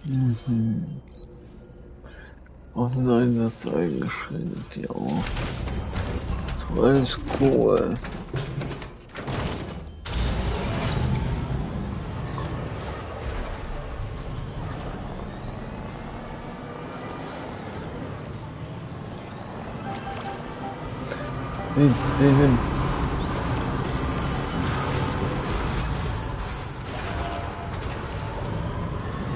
Mhm. Offline das eingeschränkt, ja. Das ist cool. Hin.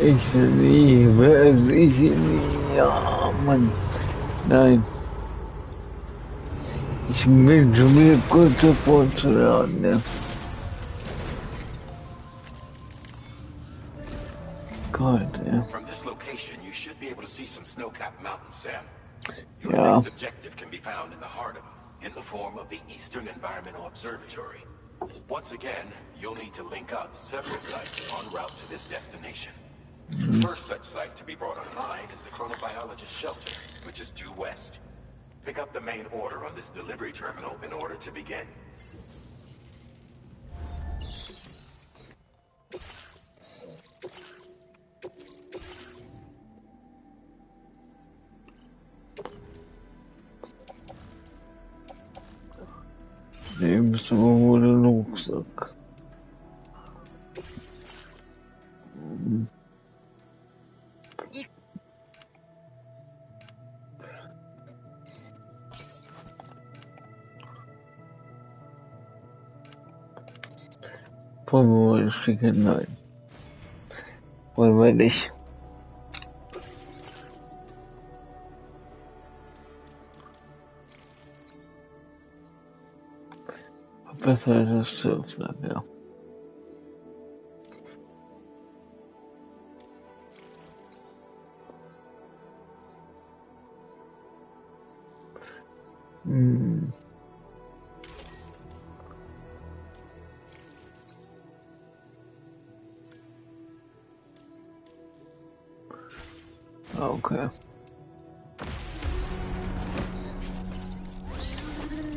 Ich liebe es, ich liebe, ja, Mann. Nein. Ich bin schon wieder kurz davor zu laden, ne? Gott, ja. From this location, you should be able to see some snow-capped mountains, Sam. Your Ja. next objective can be found in the heart of them, in the form of the Eastern Environmental Observatory. Once again, you'll need to link up several sites en route to this destination. The first such site to be brought online is the chronobiologist shelter, which is due west. Pick up the main order on this delivery terminal in order to begin. Nimmst du wohl den Rucksack? Wollen wir mal schicken? Nein. Wollen wir nicht. Besser das Surfsack, ja. Hm. Okay.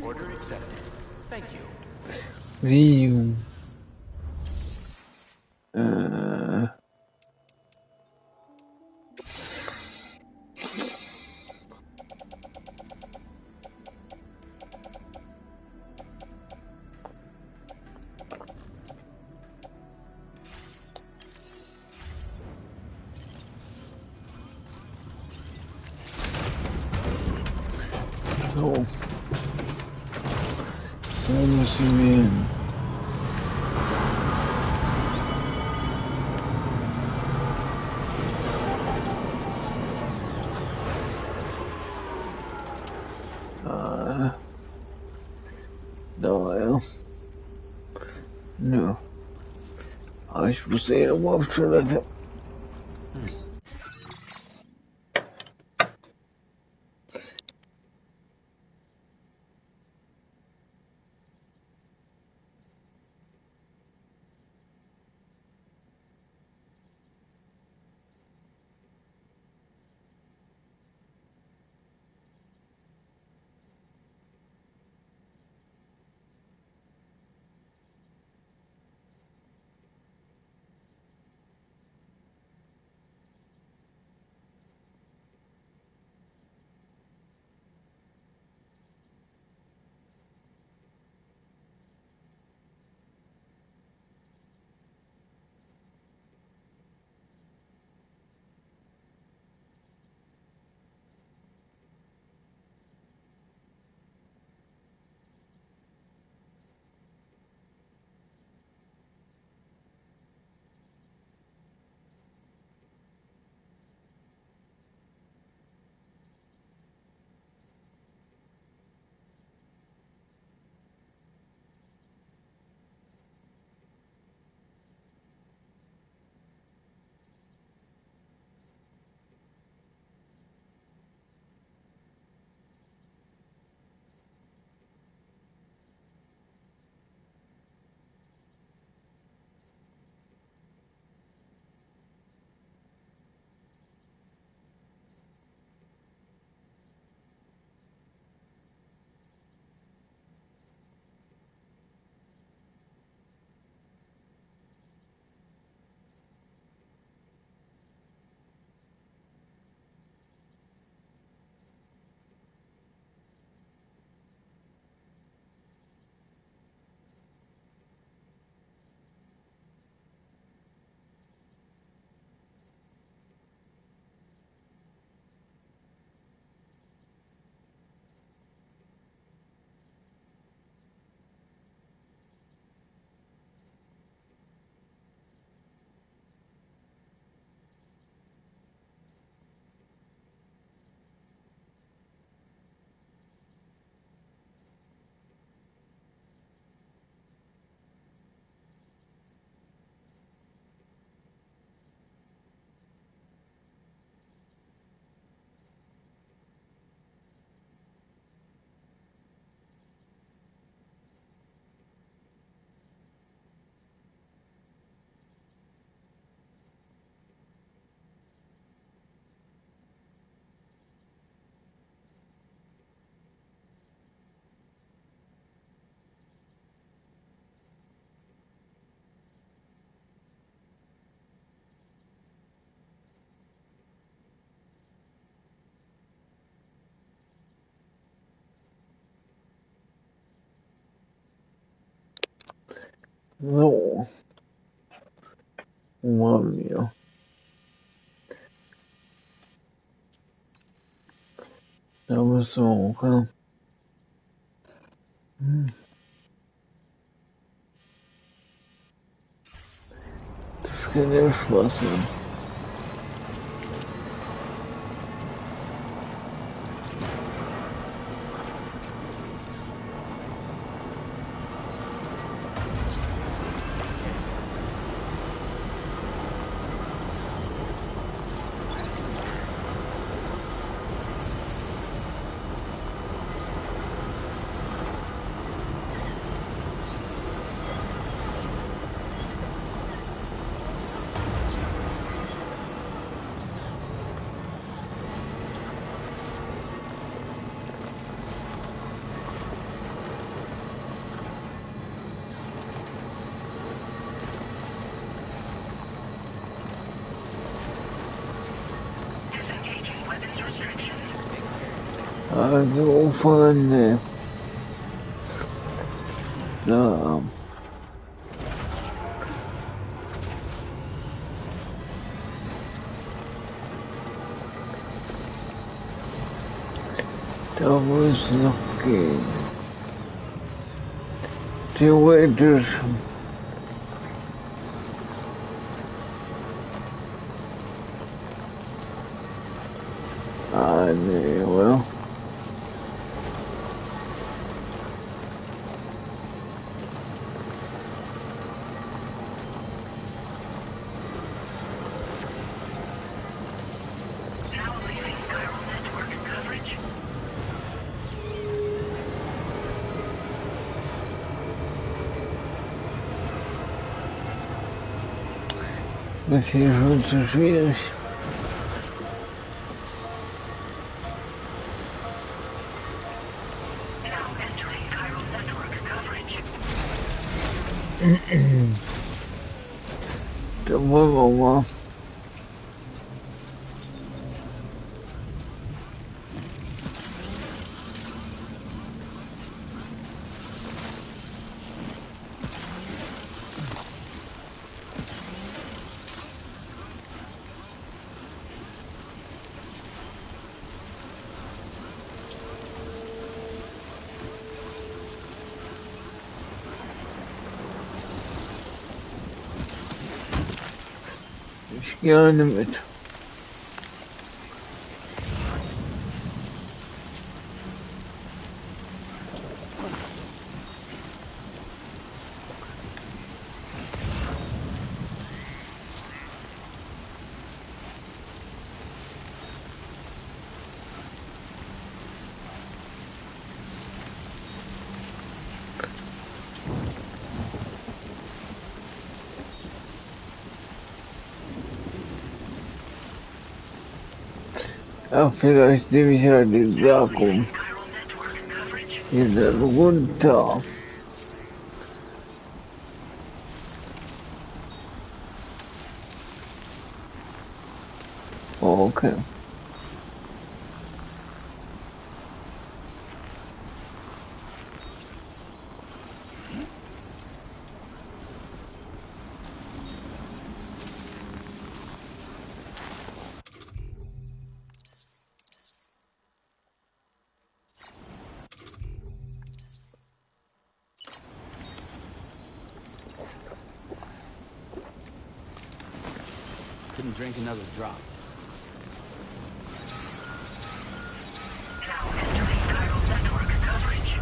Order accepted. Thank you. Wie? So. Da müssen wir hin. Da, ja. Nö. Aber ich muss eh noch mal auf Toilette. So, wo waren wir? Da müssen wir auch, ja. Das kann ja Spaß sein. Also von da, da muss es noch gehen. Theoretisch. Nee, oder? Das ist hier schon zu schwierig. Da wollen wir mal. Ich gerne mit. Ja, vielleicht nehme ich ja den Vakuum hier dann runter. Oh, okay. Couldn't drink another drop. Now entering chiral network coverage.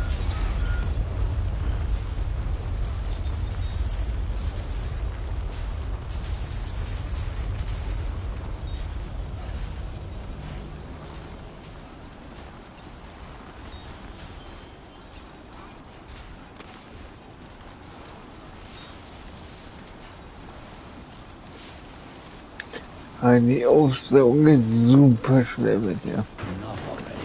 Die Ausdauer geht super schnell mit dir. Enough already.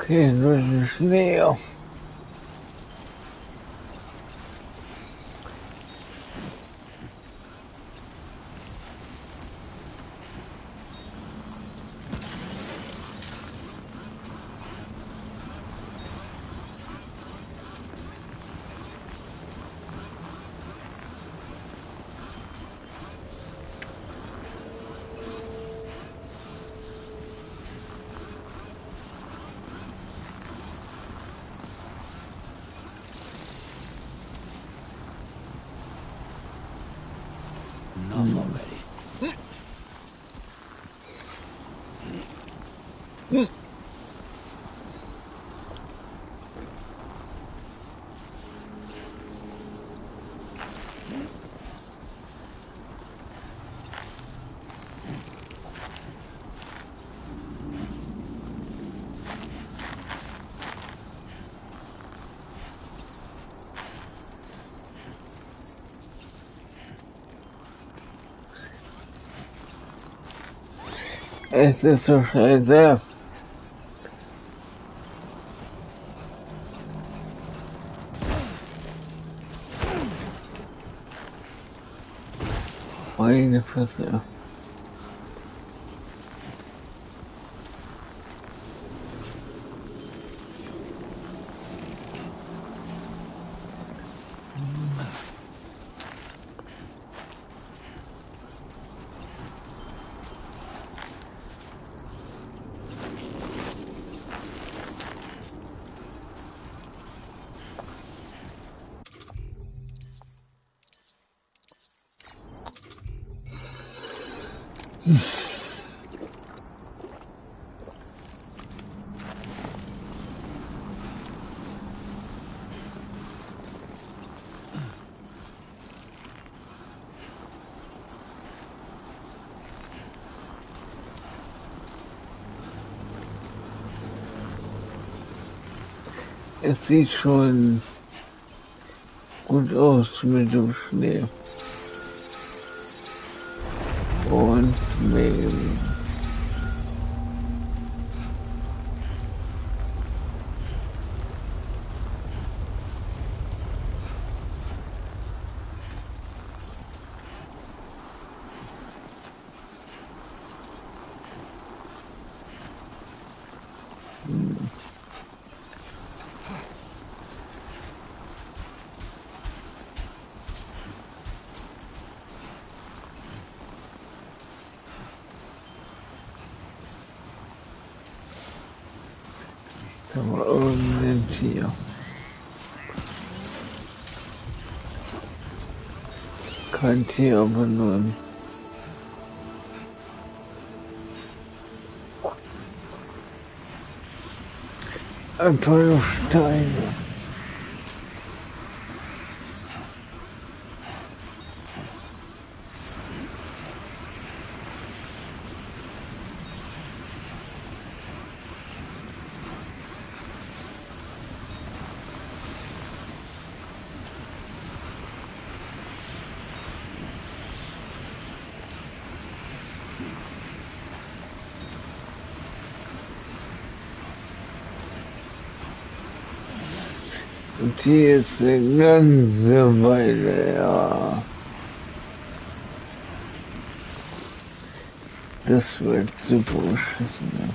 Okay, durch den Schnee. Enough already. Es ist so scheiße. Meine Fresse. Es sieht schon gut aus mit dem Schnee. Und Mehl. Da war irgendein Tier. Kein Tier, aber nur ein toller Stein. Und hier ist eine ganze Weile, ja. Das wird super beschissen. Ja.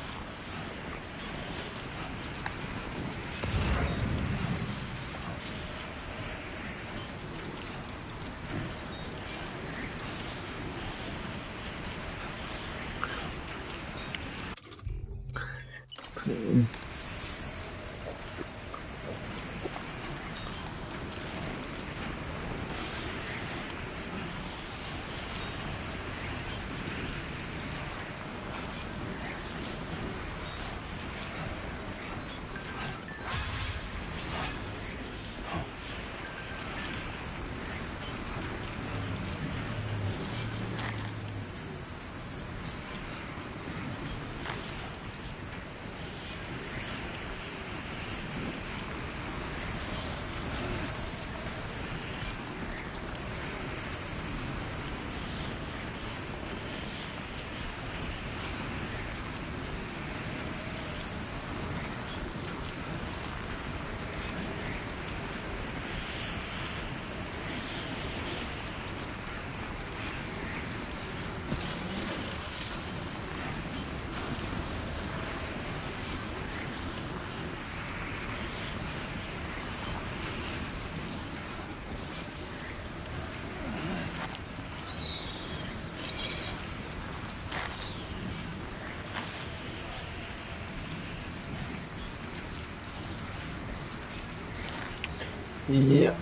Ja.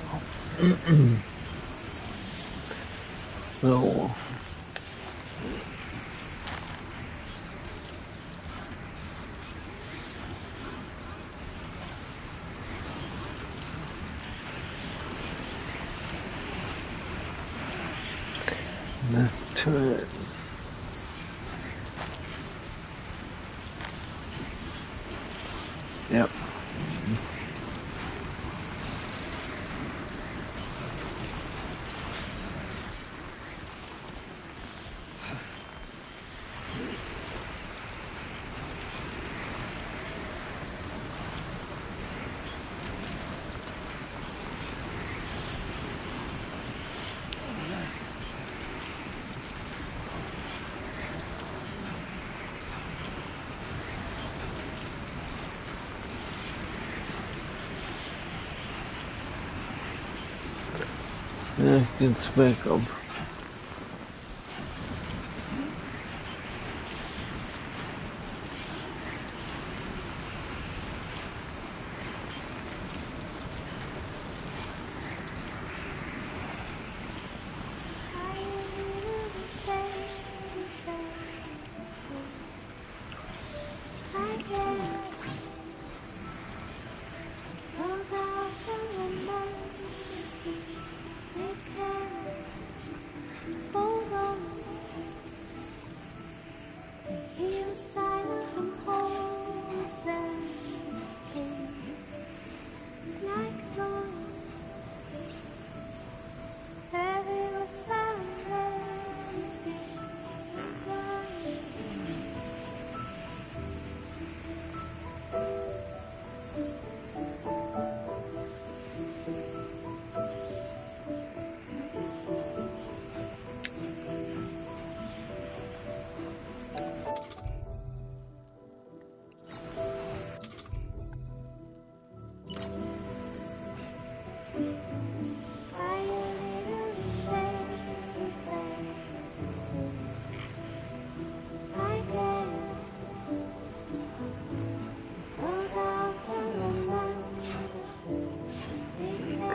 So. Natürlich. Ja. Ja, ich geht's weg ab.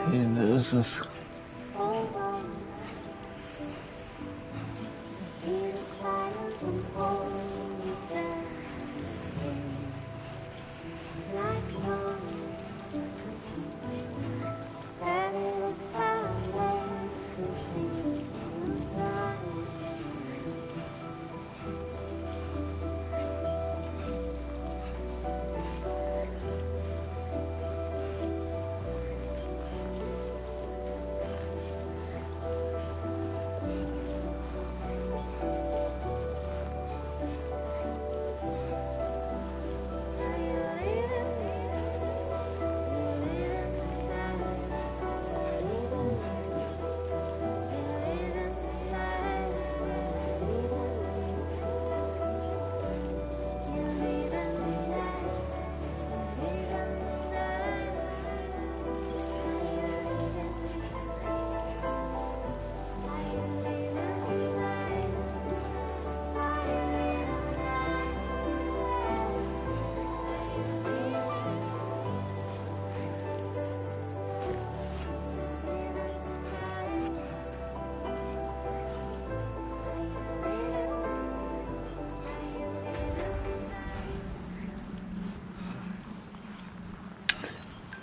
Okay, da ist es.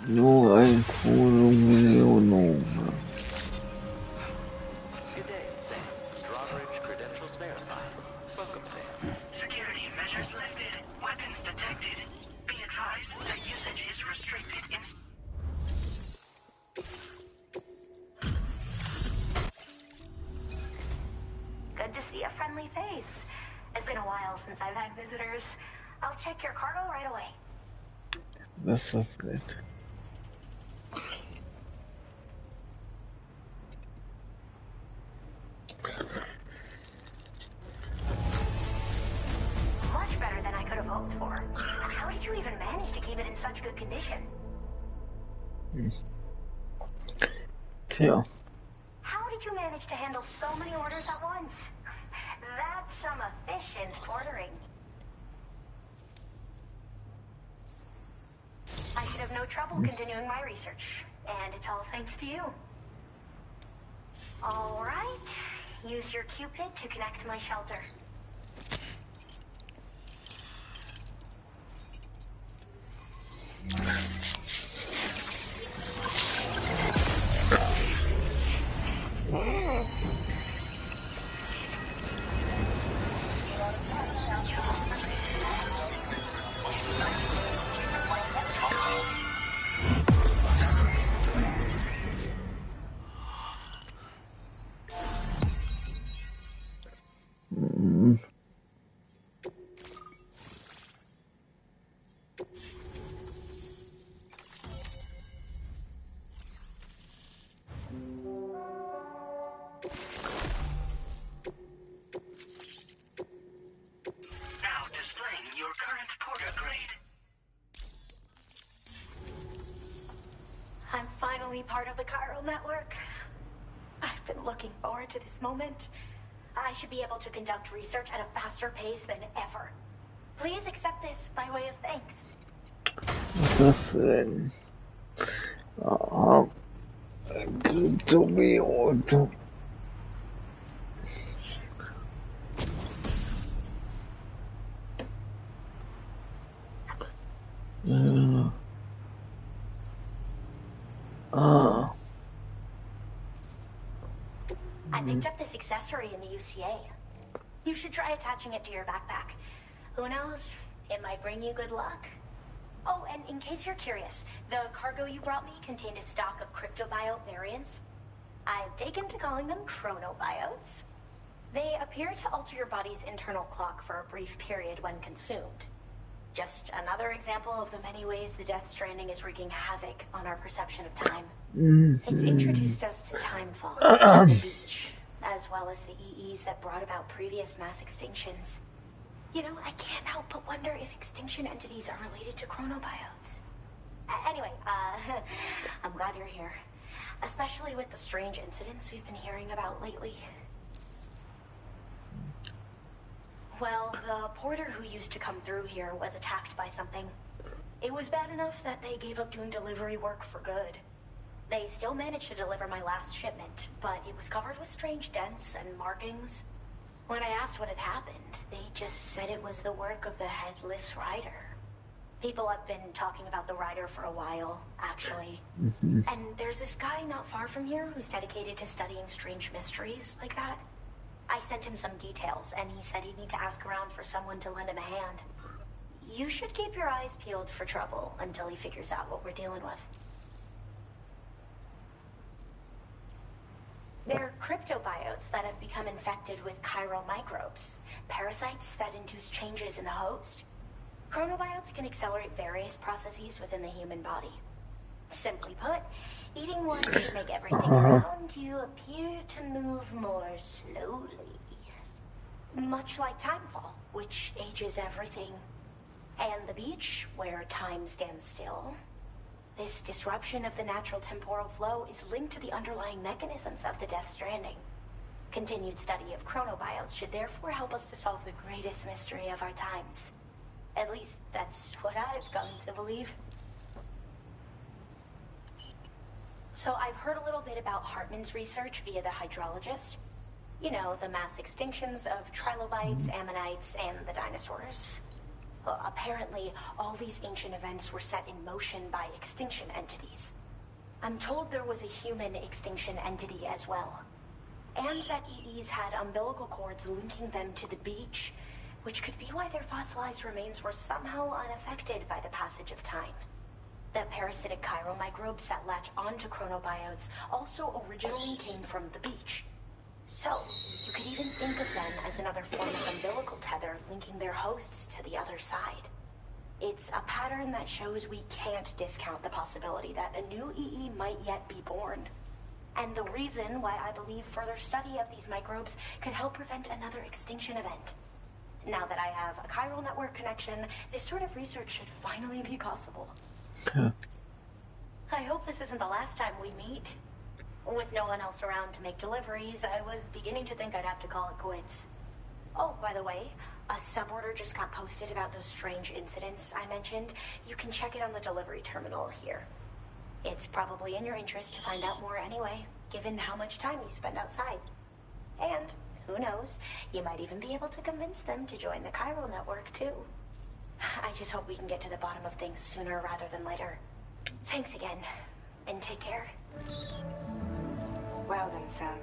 Nur ein Millionen. Good day, Sam. Drawbridge credentials verified. Welcome, Sam. Security measures lifted. Weapons detected. Be advised that usage is restricted in... Good to see a friendly face. It's been a while since I've had visitors. I'll check your cargo right away. Das ist gut. Much better than I could have hoped for. How did you even manage to keep it in such good condition? Tja, How did you manage to handle so many orders at once? That's some efficient ordering. I should have no trouble continuing my research. And it's all thanks to you. All right. Use your Cupid to connect to my shelter. Now displaying your current porter grade. I'm finally part of the chiral network. I've been looking forward to this moment. I should be able to conduct research at a faster pace than ever. Please accept this by way of thanks. Was das denn? Aha. Kryptobiote. Ja. Ah. I picked up this accessory in the UCA. You should try attaching it to your backpack. Who knows? It might bring you good luck. Oh, and in case you're curious, the cargo you brought me contained a stock of cryptobiote variants. I've taken to calling them chronobiotes. They appear to alter your body's internal clock for a brief period when consumed. Just another example of the many ways the Death Stranding is wreaking havoc on our perception of time. It's introduced us to timefall on the beach, as well as the EEs that brought about previous mass extinctions. You know, I can't help but wonder if extinction entities are related to chronobiotes. Anyway, I'm glad you're here. Especially with the strange incidents we've been hearing about lately. Well, the porter who used to come through here was attacked by something. It was bad enough that they gave up doing delivery work for good. They still managed to deliver my last shipment, but it was covered with strange dents and markings. When I asked what had happened, they just said it was the work of the headless rider. People have been talking about the rider for a while, actually. And there's this guy not far from here who's dedicated to studying strange mysteries like that. I sent him some details, and he said he'd need to ask around for someone to lend him a hand. You should keep your eyes peeled for trouble until he figures out what we're dealing with. They're cryptobiotes that have become infected with chiral microbes, parasites that induce changes in the host. Chronobiotes can accelerate various processes within the human body. Simply put, eating one should make everything around you appear to move more slowly. Much like timefall, which ages everything. And the beach, where time stands still. This disruption of the natural temporal flow is linked to the underlying mechanisms of the Death Stranding. Continued study of chronobiotes should therefore help us to solve the greatest mystery of our times. At least, that's what I've come to believe. So I've heard a little bit about Hartman's research via the hydrologist. You know, the mass extinctions of trilobites, ammonites, and the dinosaurs. Apparently, all these ancient events were set in motion by extinction entities. I'm told there was a human extinction entity as well. And that EEs had umbilical cords linking them to the beach, which could be why their fossilized remains were somehow unaffected by the passage of time. The parasitic chiral microbes that latch onto chronobiotes also originally came from the beach. So, you could even think of them as another form of umbilical tether linking their hosts to the other side. It's a pattern that shows we can't discount the possibility that a new EE might yet be born. And the reason why I believe further study of these microbes could help prevent another extinction event. Now that I have a chiral network connection, this sort of research should finally be possible. I hope this isn't the last time we meet. With no one else around to make deliveries, I was beginning to think I'd have to call it quits. Oh, by the way, a suborder just got posted about those strange incidents I mentioned. You can check it on the delivery terminal here. It's probably in your interest to find out more anyway, given how much time you spend outside. And, who knows, you might even be able to convince them to join the chiral network, too. I just hope we can get to the bottom of things sooner rather than later. Thanks again, and take care. Well then, Sam.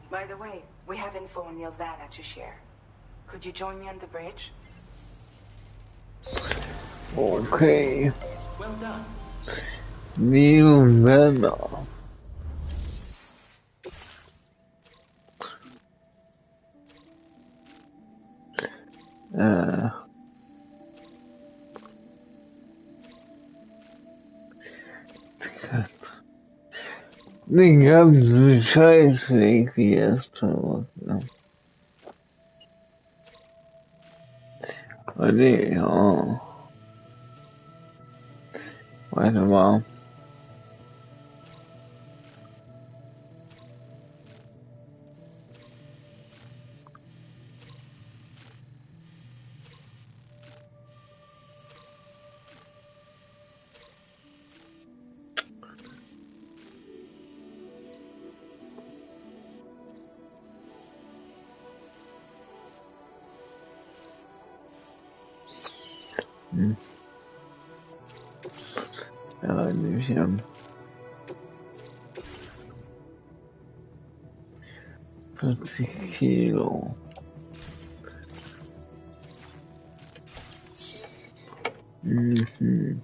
By the way, we have info on Nilvana to share. Could you join me on the bridge? Okay. Well done. New memo. Den ganzen Scheißweg wie erstmal. Nee, ja. Warte mal. Ja, nehme ich an. 40 Kilo. Mhm.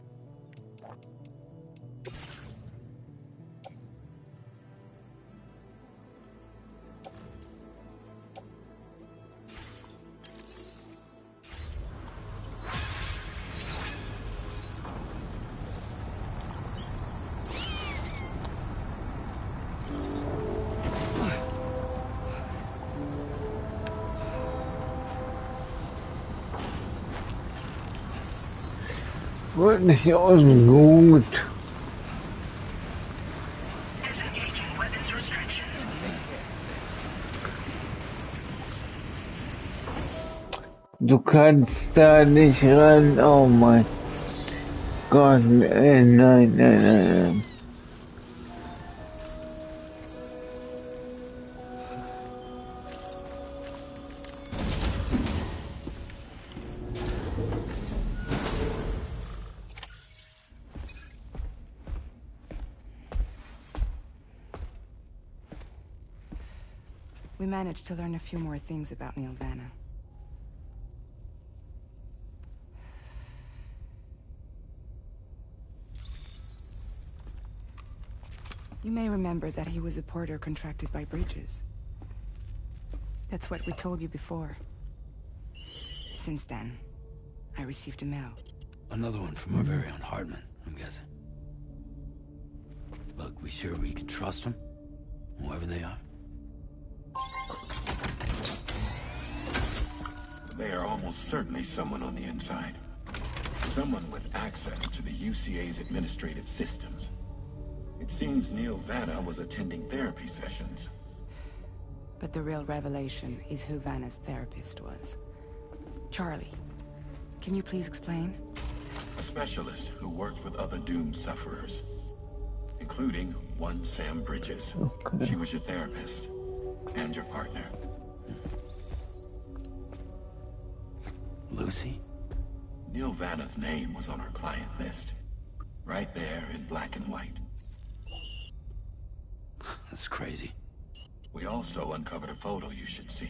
Wird nicht ausgeruht. Disengaging weapons restrictions. Du kannst da nicht ran. Oh mein Gott. Nein, nein, nein. We managed to learn a few more things about Nilvana. You may remember that he was a porter contracted by Bridges. That's what we told you before. Since then, I received a mail. Another one from our very own Hartman, I'm guessing. Look, we sure we can trust them? Whoever they are? They are almost certainly someone on the inside. Someone with access to the UCA's administrative systems. It seems Nilvana was attending therapy sessions. But the real revelation is who Vanna's therapist was. Charlie, can you please explain? A specialist who worked with other doomed sufferers, including one Sam Bridges. Okay. She was your therapist and your partner. Lucy? Nilvana's name was on our client list. Right there in black and white. That's crazy. We also uncovered a photo you should see.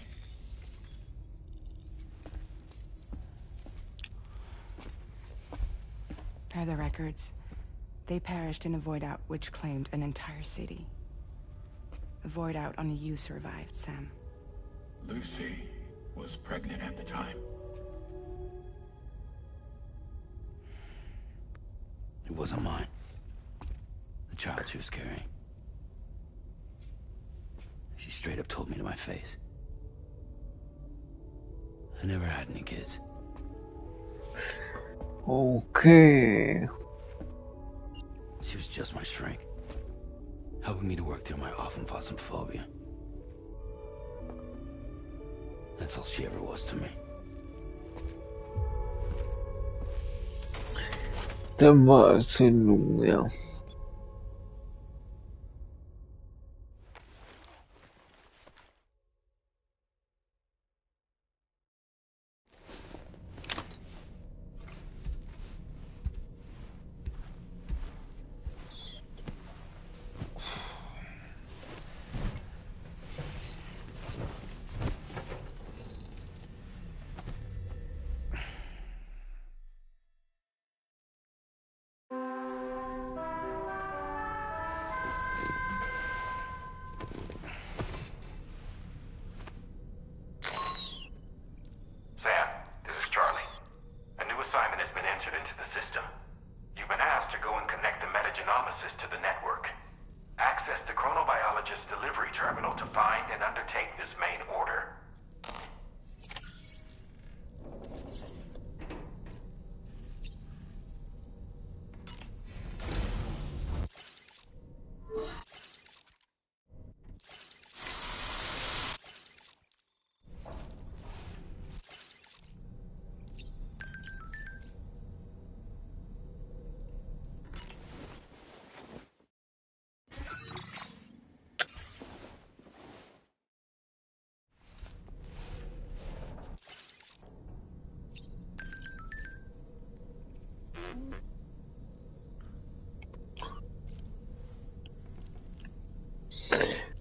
Per the records, they perished in a void out which claimed an entire city. A void out only you survived, Sam. Lucy was pregnant at the time. It wasn't mine. The child she was carrying. She straight up told me to my face. I never had any kids. Okay. She was just my shrink. Helping me to work through my often fought phobia. That's all she ever was to me. Dann war es Sendung, ja.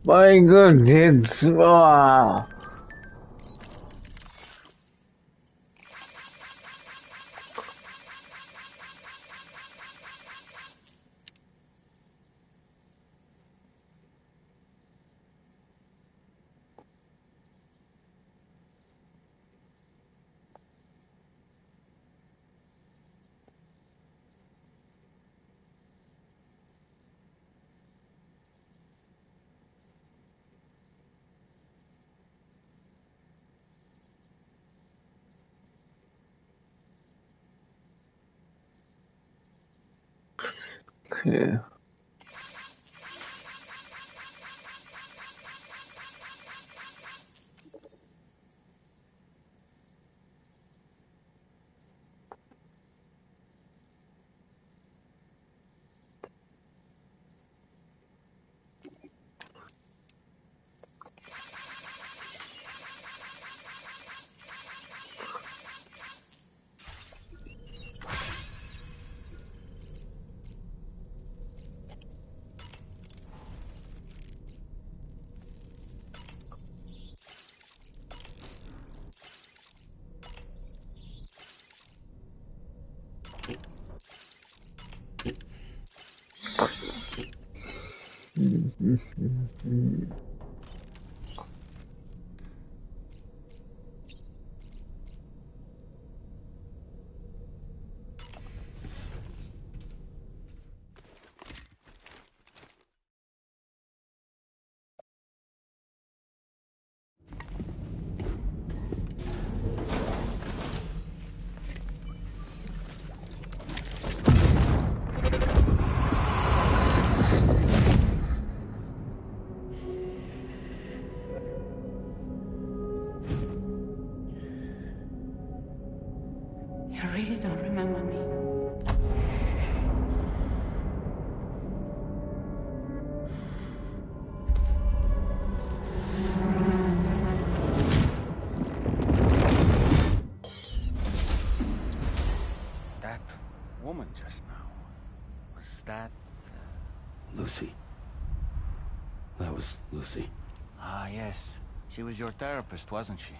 mein Gott, jetzt, oh. Okay. You really don't remember me. That woman just now, was that... Lucy. That was Lucy. Ah, yes. She was your therapist, wasn't she?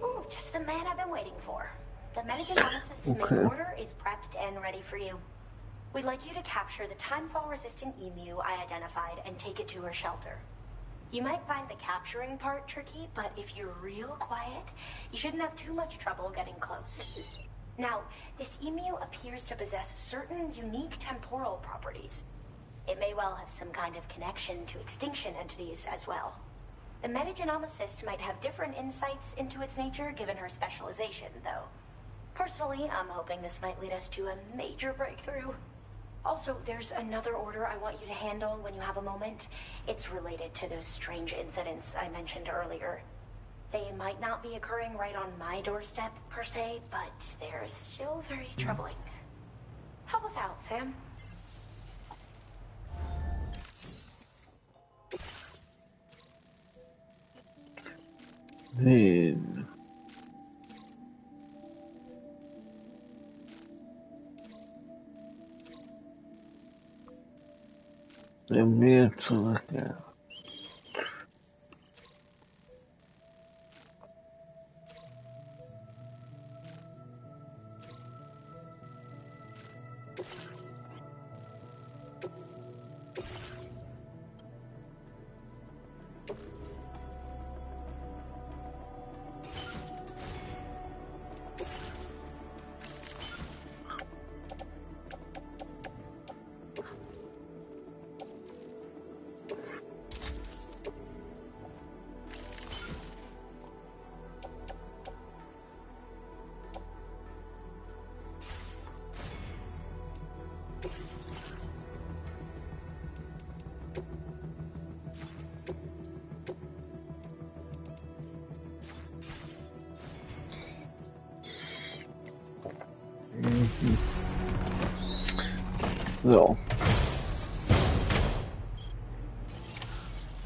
Ooh, just the man I've been waiting for. The metagenomicist's Okay. main order is prepped and ready for you. We'd like you to capture the timefall-resistant emu I identified and take it to her shelter. You might find the capturing part tricky, but if you're real quiet, you shouldn't have too much trouble getting close. Now, this emu appears to possess certain unique temporal properties. It may well have some kind of connection to extinction entities as well. The metagenomicist might have different insights into its nature given her specialization, though. Personally, I'm hoping this might lead us to a major breakthrough. Also, there's another order I want you to handle when you have a moment. It's related to those strange incidents I mentioned earlier. They might not be occurring right on my doorstep, per se, but they're still very troubling. Help us out, Sam. Sehen. Wenn wir zurückkehren. So.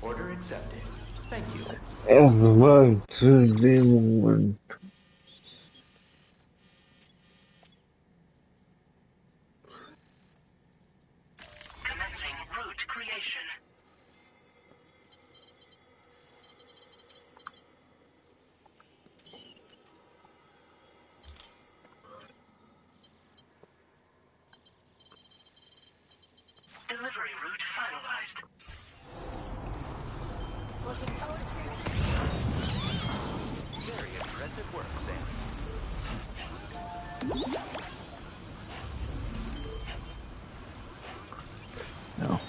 Order accepted. Thank you. Erstmal zu dem Moment. Commencing route creation. Delivery route finalized. Very impressive work, Sam. No.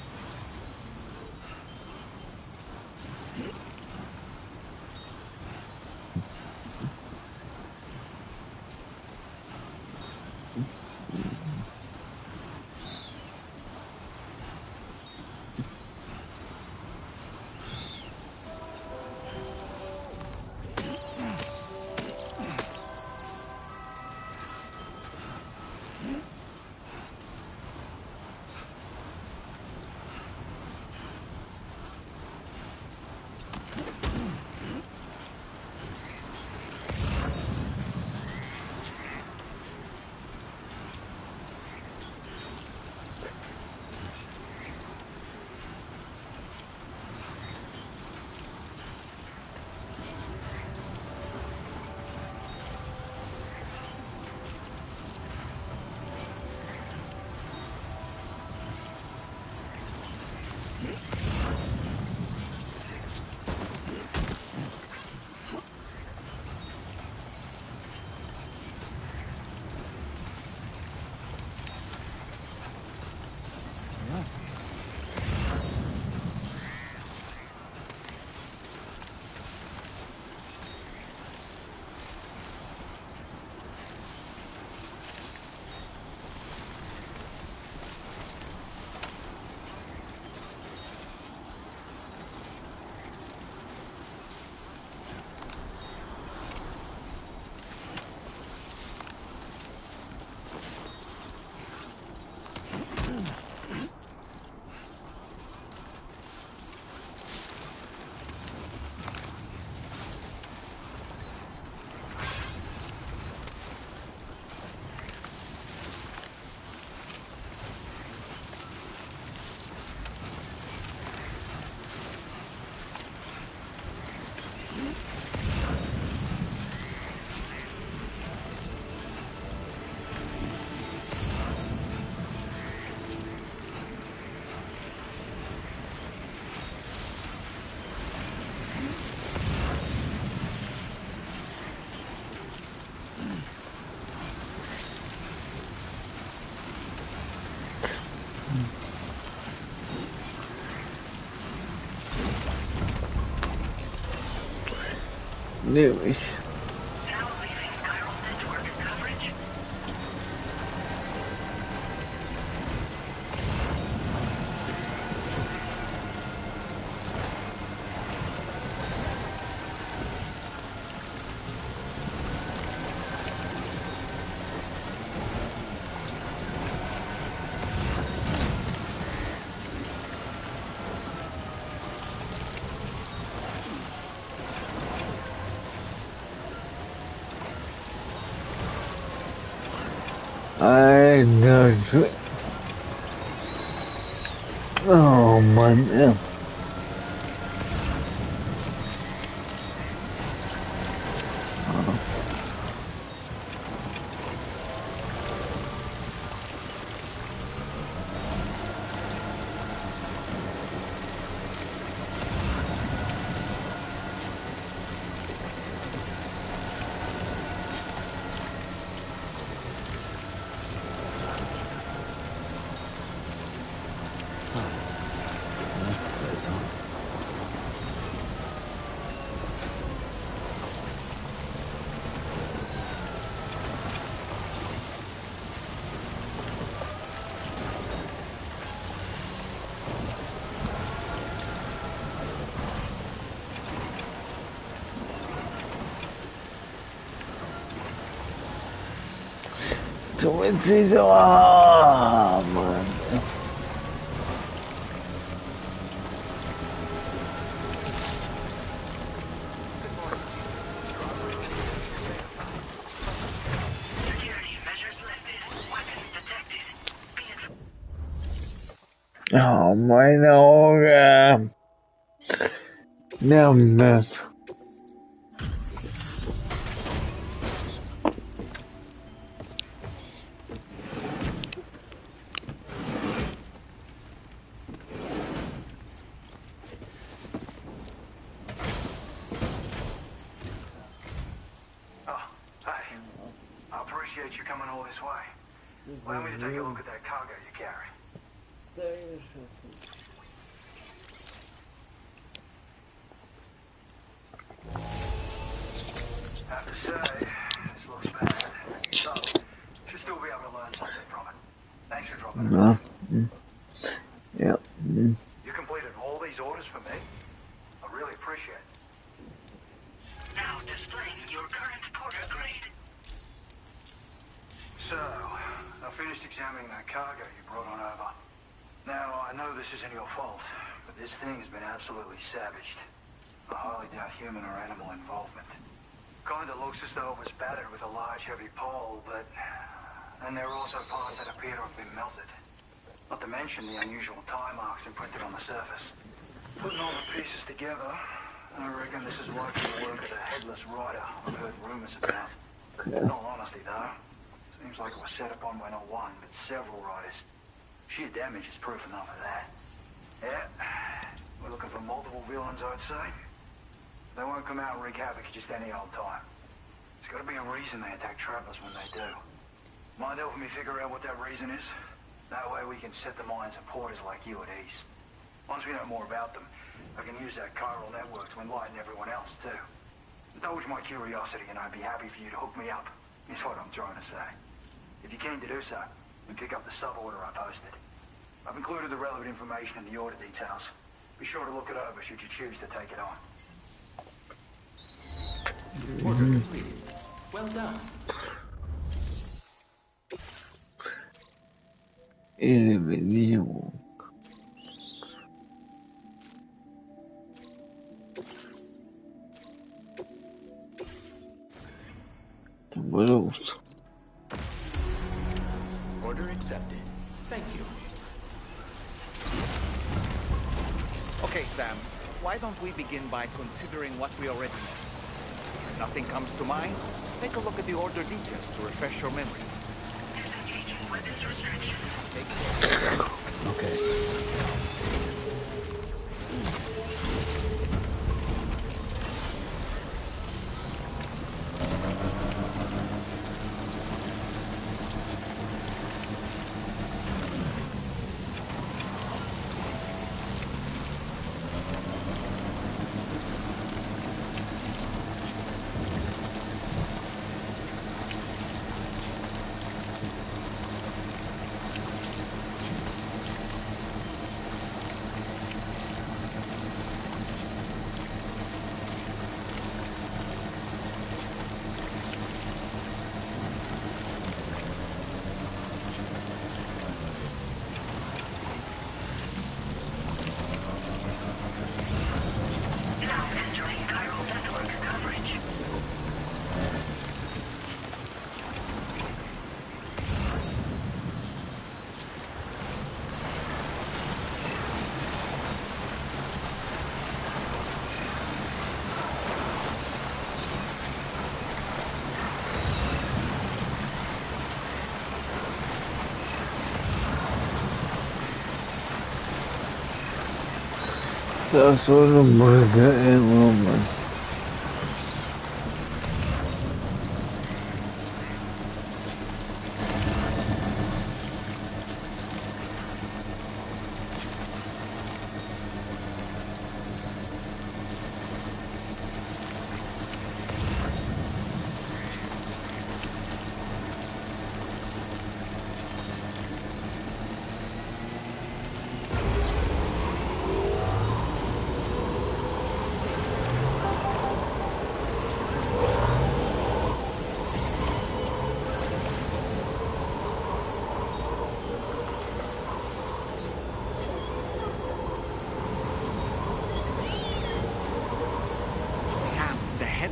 Nehme ich. Now leaving neural network coverage. Alter Schwede. Oh Mann, ja. That's the place, huh? 1 Suicidio. Ah, man. Security measures lifted. Weapons detected. Oh, meine Augen. Nimm das. Oh, hey. I appreciate you coming all this way. Allow me to take a look at that cargo you carry. Have to say, this looks bad. So, should still be able to learn something from it. Thanks for dropping it off. Yeah. You completed all these orders for me? I really appreciate it. Now displaying your current porter grade. So, I finished examining that cargo you brought on over. Now, I know this isn't your fault, but this thing has been absolutely savaged. I highly doubt human or animal involvement. Kinda looks as though it was battered with a large heavy pole, but... And there are also parts that appear to have been melted. Not to mention the unusual tie marks imprinted on the surface. Putting all the pieces together, I reckon this is likely the work of the headless rider I've heard rumors about. In all honesty, though, seems like it was set upon by not one, but several riders. Sheer damage is proof enough of that. Yeah, we're looking for multiple villains, I'd say. They won't come out and wreak havoc at just any old time. There's got to be a reason they attack travelers when they do. Mind helping me figure out what that reason is? That way we can set the minds of porters like you at ease. Once we know more about them, I can use that chiral network to enlighten everyone else, too. Indulge my curiosity and I'd be happy for you to hook me up, is what I'm trying to say. If you're keen to do so, then pick up the sub-order I posted. I've included the relevant information in the order details. Be sure to look it over should you choose to take it on. Order completed. Well done. Venimos. Bueno, Order accepted. Thank you. Okay, Sam. Why don't we begin by considering what we already know? If nothing comes to mind, take a look at the order details to refresh your memory. Disengaging weapons restrictions. Okay. Now entering chiral network coverage. está solo porque es woman.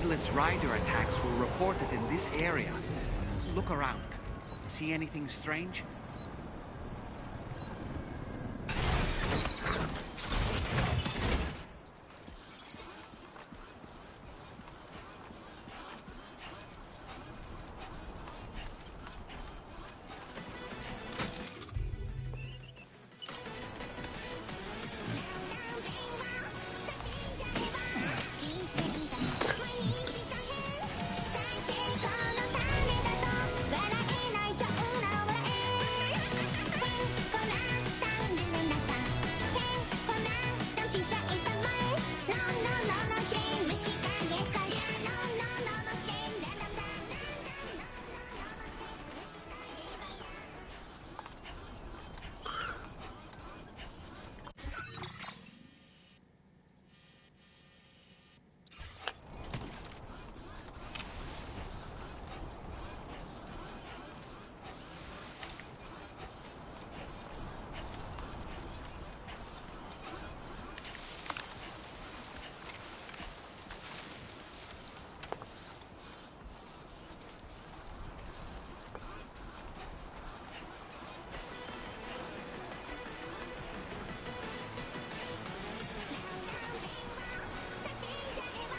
headless rider attacks were reported in this area. Look around. See anything strange?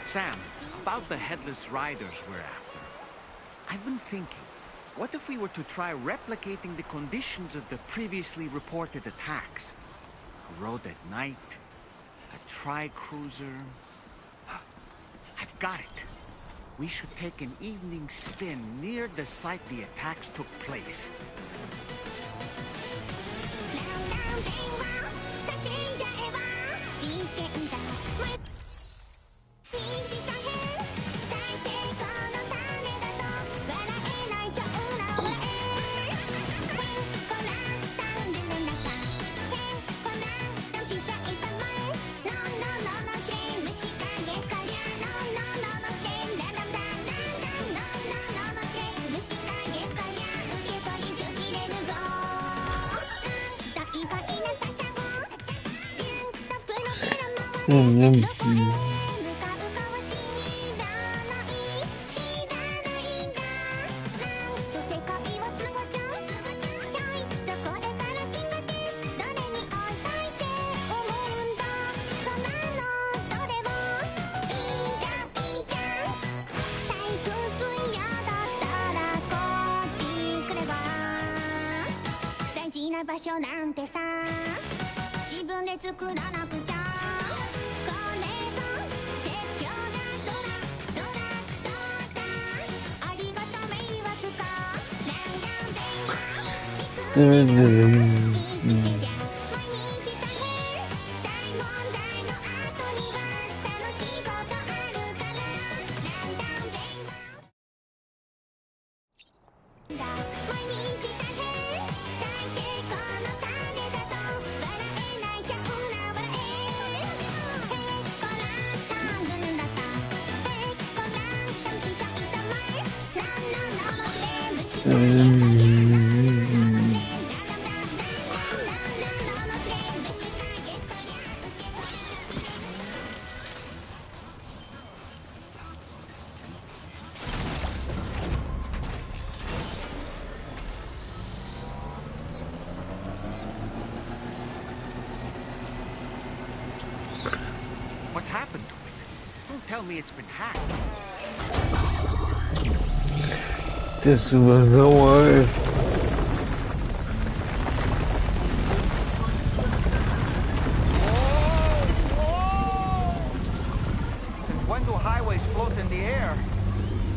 Sam, about the headless riders we're after. I've been thinking, what if we were to try replicating the conditions of the previously reported attacks? A road at night, a tri-cruiser. I've got it. We should take an evening spin near the site the attacks took place. What's happened to it? Don't tell me it's been hacked. This was the worst. Since when do highways float in the air?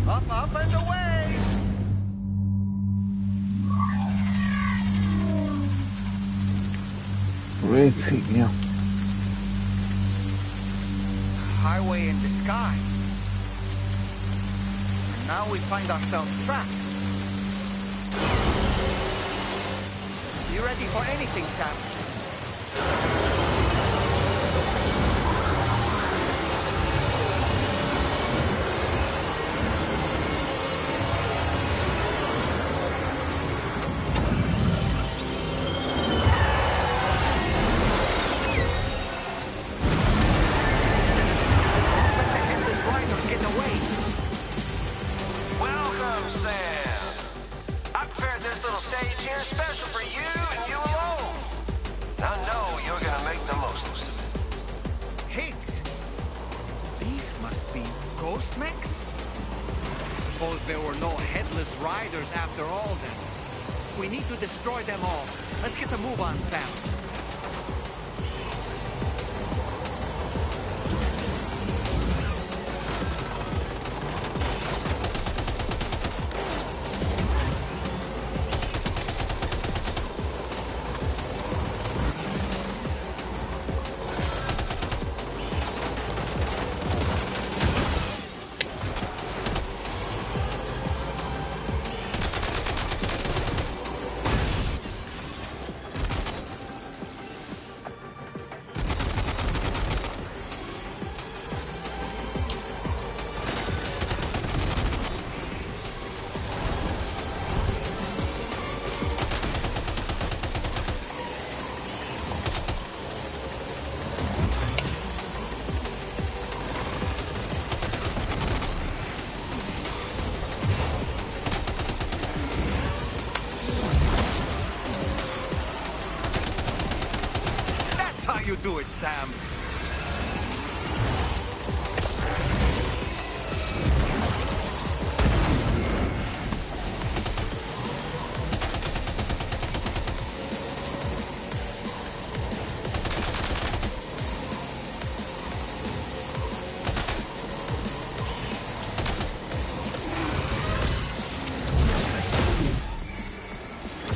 Up, up, and away! Racing, yeah. Highway in the sky. And now we find ourselves trapped. You ready for anything, Sam? Let the headless rider get away. They're special for you and you alone. I know you're gonna make the most of it. Higgs? These must be ghost mechs? Suppose there were no headless riders after all then. We need to destroy them all. Let's get a move on, Sam. You do it, Sam.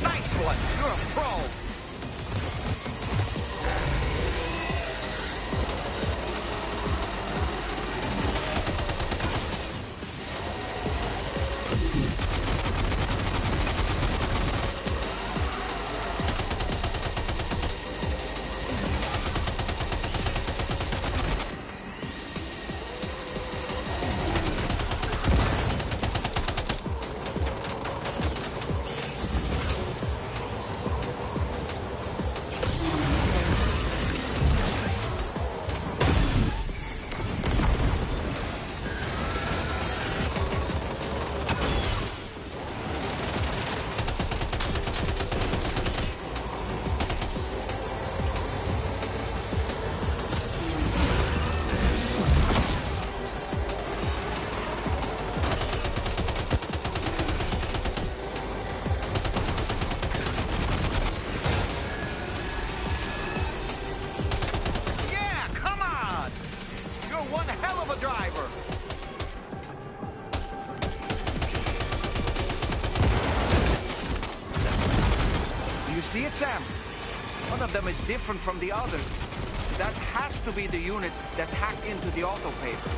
Nice one. You're a pro. See it, Sam? One of them is different from the others. That has to be the unit that's hacked into the auto paper.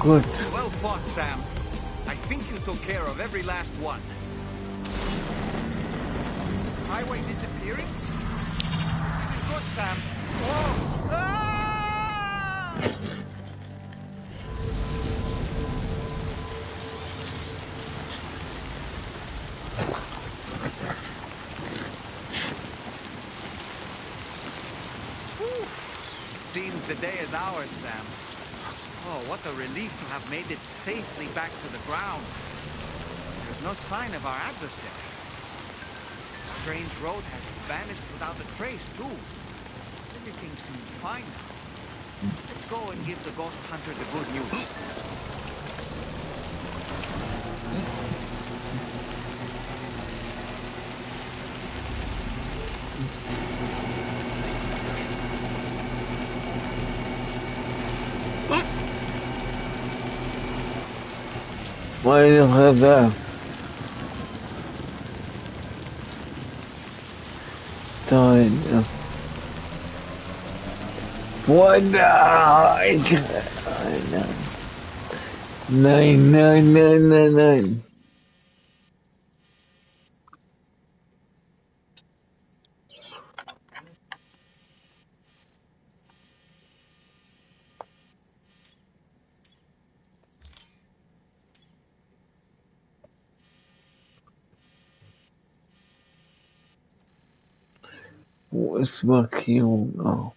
Good. Well fought, Sam. I think you took care of every last one. Highway disappearing? This is good, Sam. Oh! Ah! Seems the day is ours, Sam. Oh, what a relief to have made it safely back to the ground. There's no sign of our adversaries. The strange road has vanished without a trace, too. Everything seems fine now. Let's go and give the ghost hunter the good news. Why do you have that? Died. What died? Nine. What's my kill now?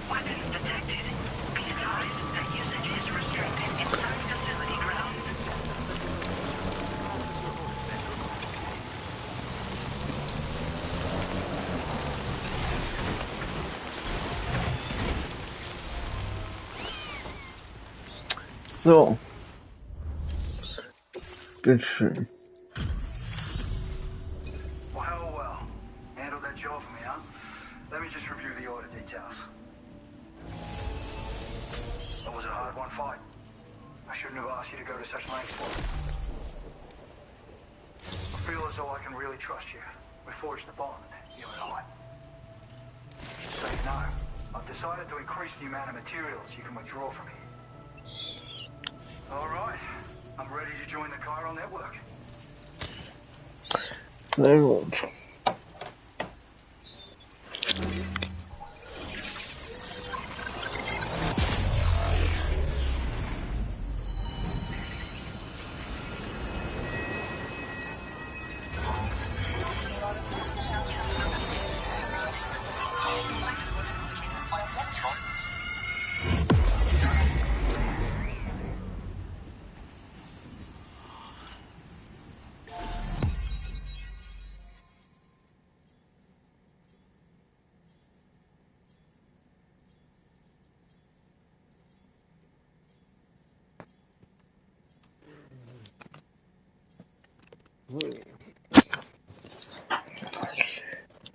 Weapons detected. Be advised that usage is restricted inside facility grounds. So, bitteschön. Well. Handled that job for me, huh? Let me just review the order details. That was a hard-won fight. I shouldn't have asked you to go to such lengths for it. I feel as though I can really trust you. We forged the bond, you and I. So you know, I've decided to increase the amount of materials you can withdraw from here. All right, I'm ready to join the chiral network. Sehr gut.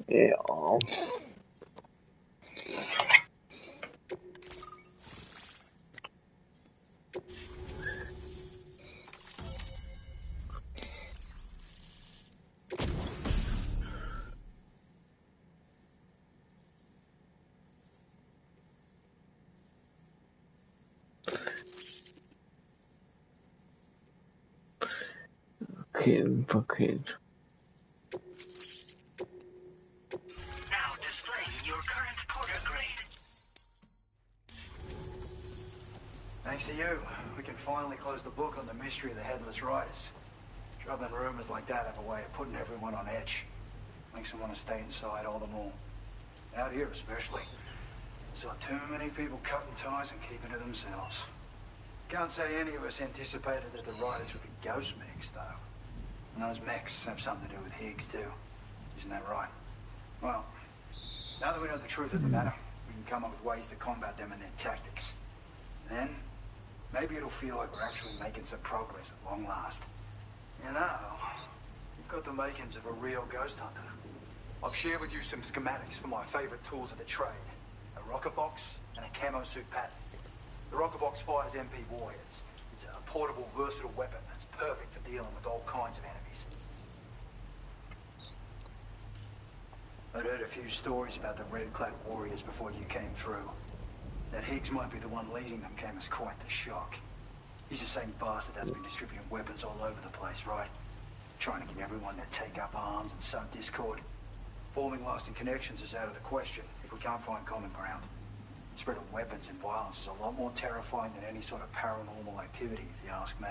Ja. Paket. Now displaying your current Porter grade. Thanks to you, we can finally close the book on the mystery of the Headless Riders. Troubling rumors like that have a way of putting everyone on edge. Makes them want to stay inside all the more. Out here especially. Saw too many people cutting ties and keeping to themselves. Can't say any of us anticipated that the riders would be ghost mechs, though. And those mechs have something to do with Higgs, too. Isn't that right? Well, now that we know the truth of the matter, we can come up with ways to combat them and their tactics. Then, maybe it'll feel like we're actually making some progress at long last. You know, you've got the makings of a real ghost hunter. I've shared with you some schematics for my favorite tools of the trade. A rocket box and a camo suit pattern. The rocket box fires MP warheads. It's a portable, versatile weapon that's perfect for dealing with all kinds of enemies. I'd heard a few stories about the red-clad warriors before you came through. That Higgs might be the one leading them came as quite the shock. He's the same bastard that's been distributing weapons all over the place, right? Trying to get everyone to take up arms and sow discord. Forming lasting connections is out of the question if we can't find common ground. The spread of weapons and violence is a lot more terrifying than any sort of paranormal activity, if you ask me.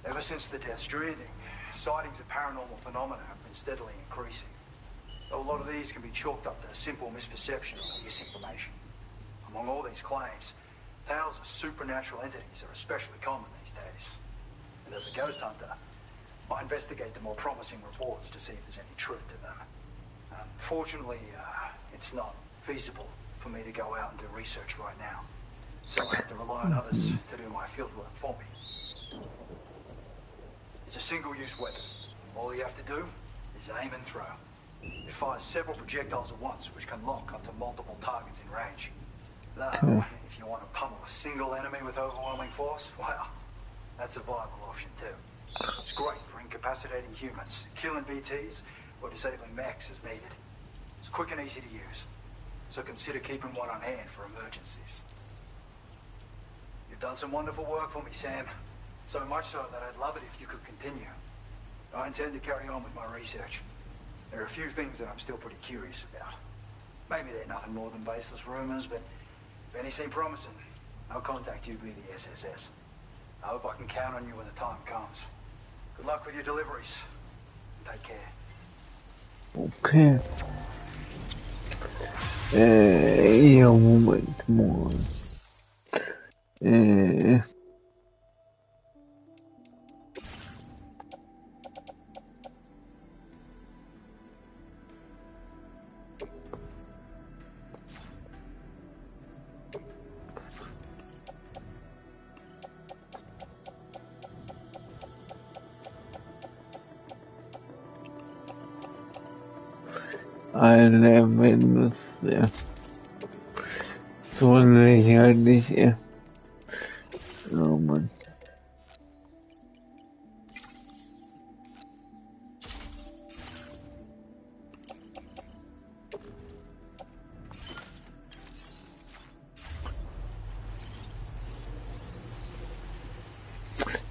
Ever since the death Stranding, sightings of paranormal phenomena have been steadily increasing. Though a lot of these can be chalked up to a simple misperception or misinformation. Among all these claims, tales of supernatural entities are especially common these days. And as a ghost hunter, I investigate the more promising reports to see if there's any truth to them. Fortunately, it's not feasible for me to go out and do research right now. So I have to rely on others to do my fieldwork for me. It's a single-use weapon. All you have to do is aim and throw. It fires several projectiles at once, which can lock onto multiple targets in range. Though, if you want to pummel a single enemy with overwhelming force, well, that's a viable option too. It's great for incapacitating humans, killing BTs, or disabling mechs as needed. It's quick and easy to use, so consider keeping one on hand for emergencies. You've done some wonderful work for me, Sam. So much so that I'd love it if you could continue. I intend to carry on with my research. There are a few things that I'm still pretty curious about. Maybe they're nothing more than baseless rumors, but if any seem promising, I'll contact you via the SSS. I hope I can count on you when the time comes. Good luck with your deliveries. Take care. Okay. Ja, Moment mal. Alter, wenn das so lächerlich ist. Oh Mann.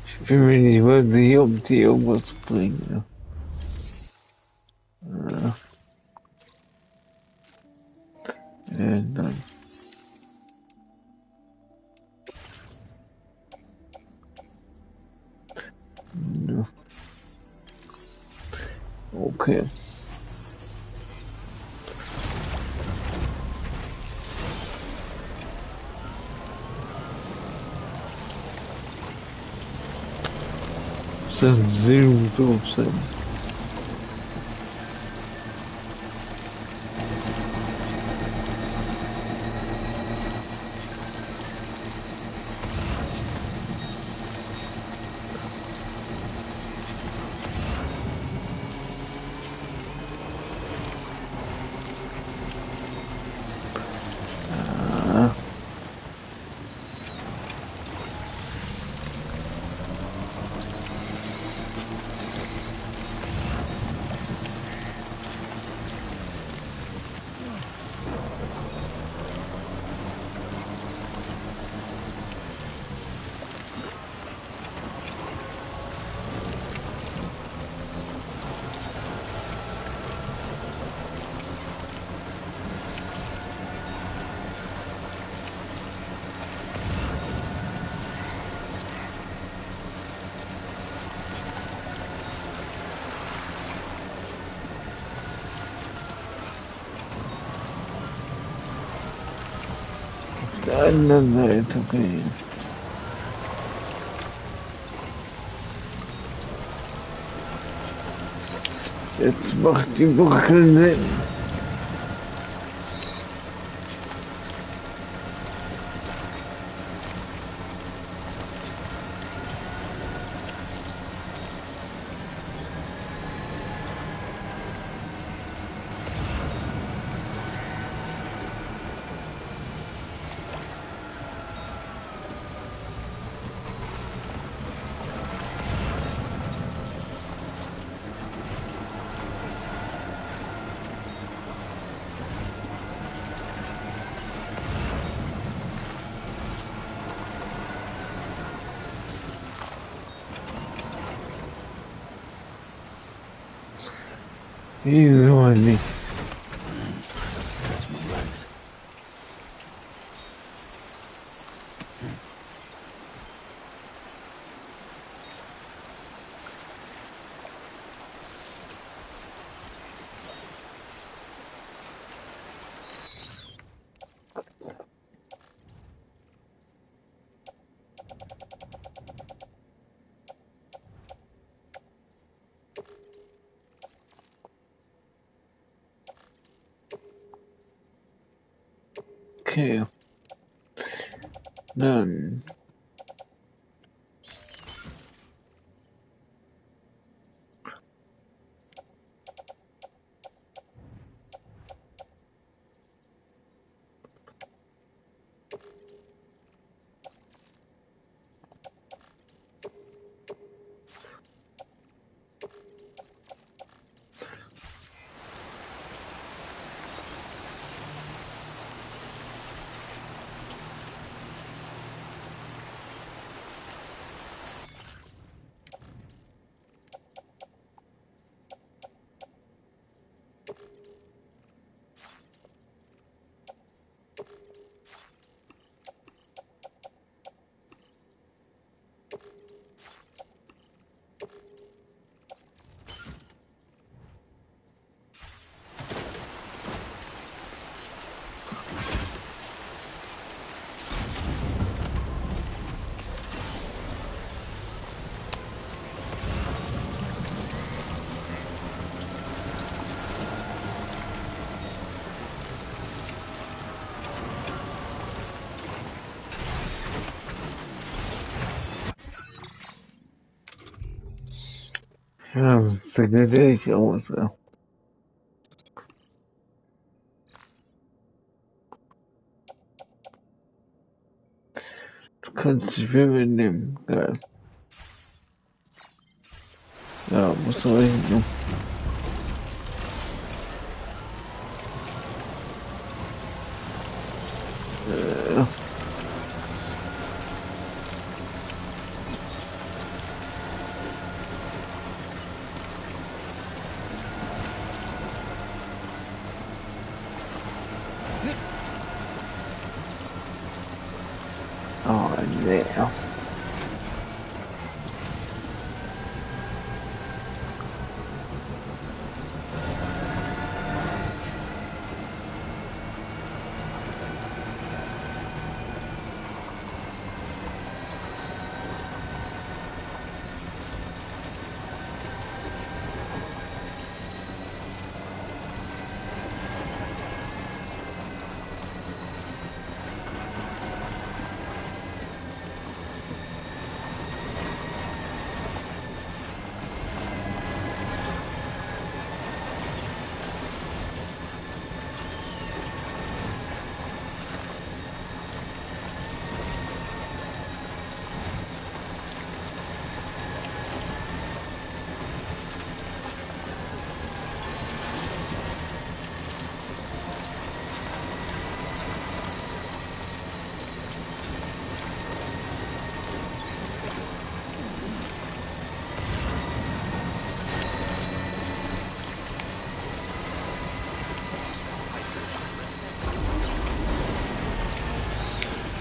Ich bin mir nicht sicher, ob die irgendwas bringen. Dann. Ja. Okay. Das sehr doof sein. anderen Seite gehen. Jetzt macht die Brücke Sinn. Wieso nicht? Stretch my legs. Okay. Dann. Ja, das sieht nicht aus. Ja. Du kannst dich viel mitnehmen. Geil. Ja, muss man hin. Oh, nee.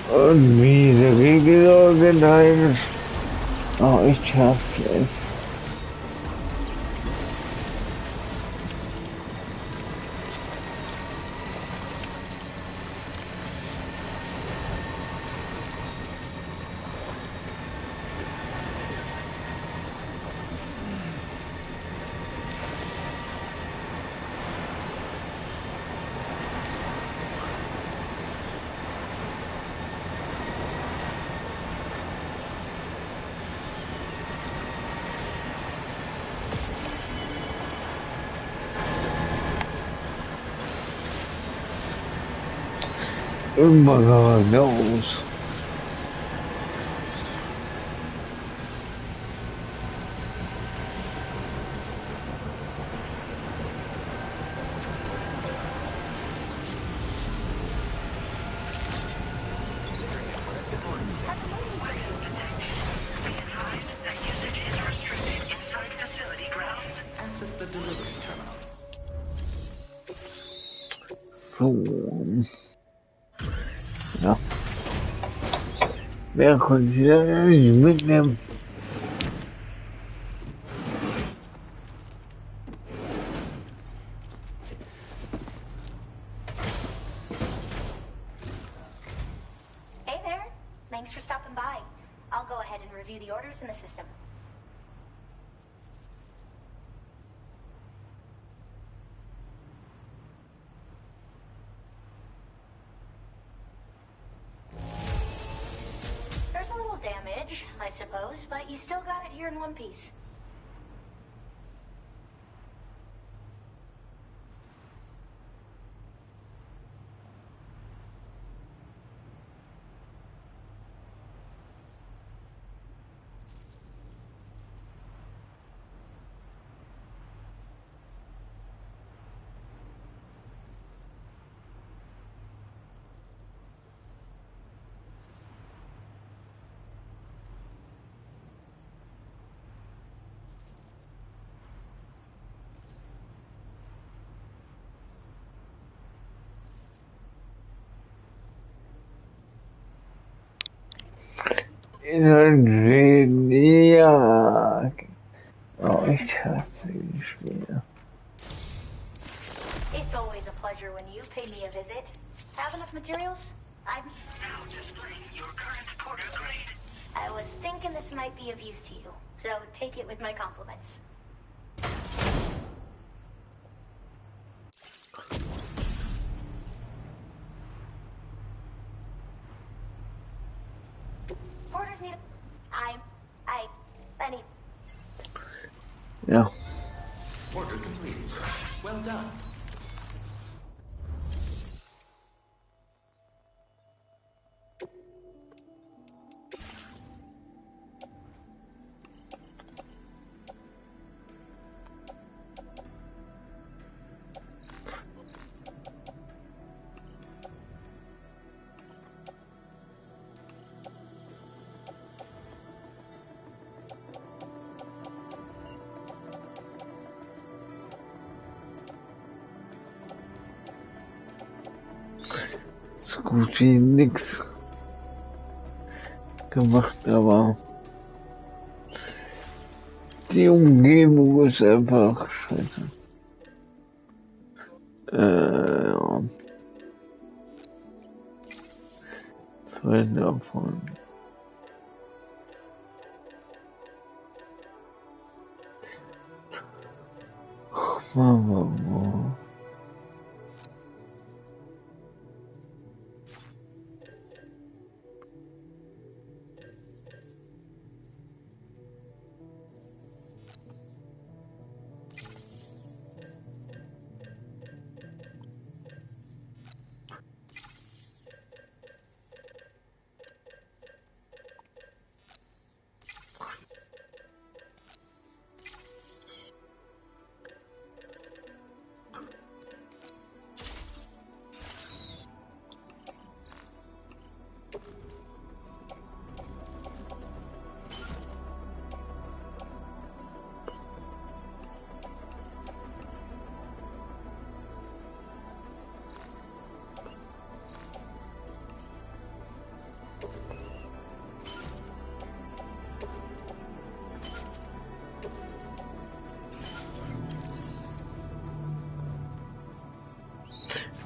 Und wie der Regelorgan oh, ich schaff es. irgendwann kann man raus. So. Ja. Wer konnte sie da nicht mitnehmen? Hey there. Thanks for stopping by. I'll go ahead and review the orders in the system. There's a little damage, I suppose, but you still got it here in one piece. Ja. Oh, ich hasse die Spiele. It's always a pleasure when you pay me a visit. Have enough materials? I'm Now displaying your current porter grade. I was thinking this might be of use to you, so take it with my compliments. Porters need I need. Ja. Order complete. Well done. So gut wie nix gemacht, aber die Umgebung ist einfach scheiße. Ja. Zwei davon. Mama.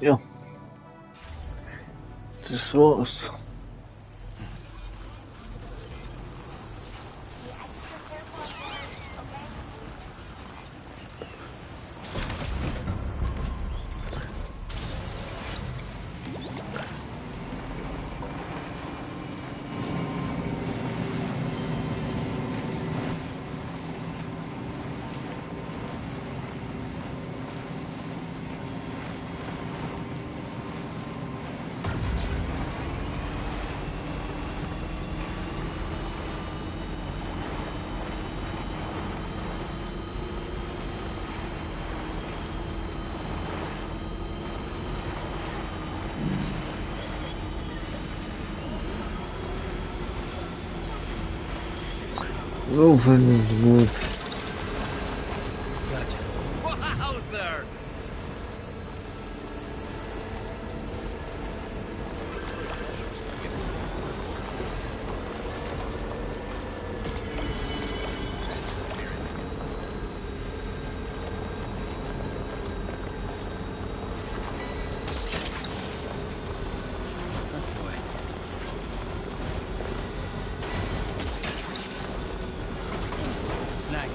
Ja. Das war's. Moving is good. Wowzer! That's the way. Snag.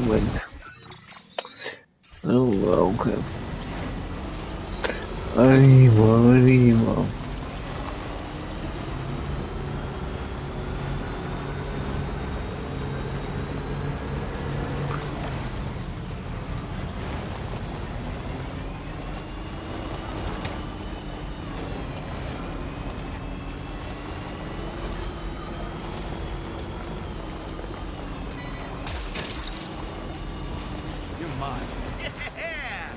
Wait. Oh, okay. Arriba. You're mine. Yeah!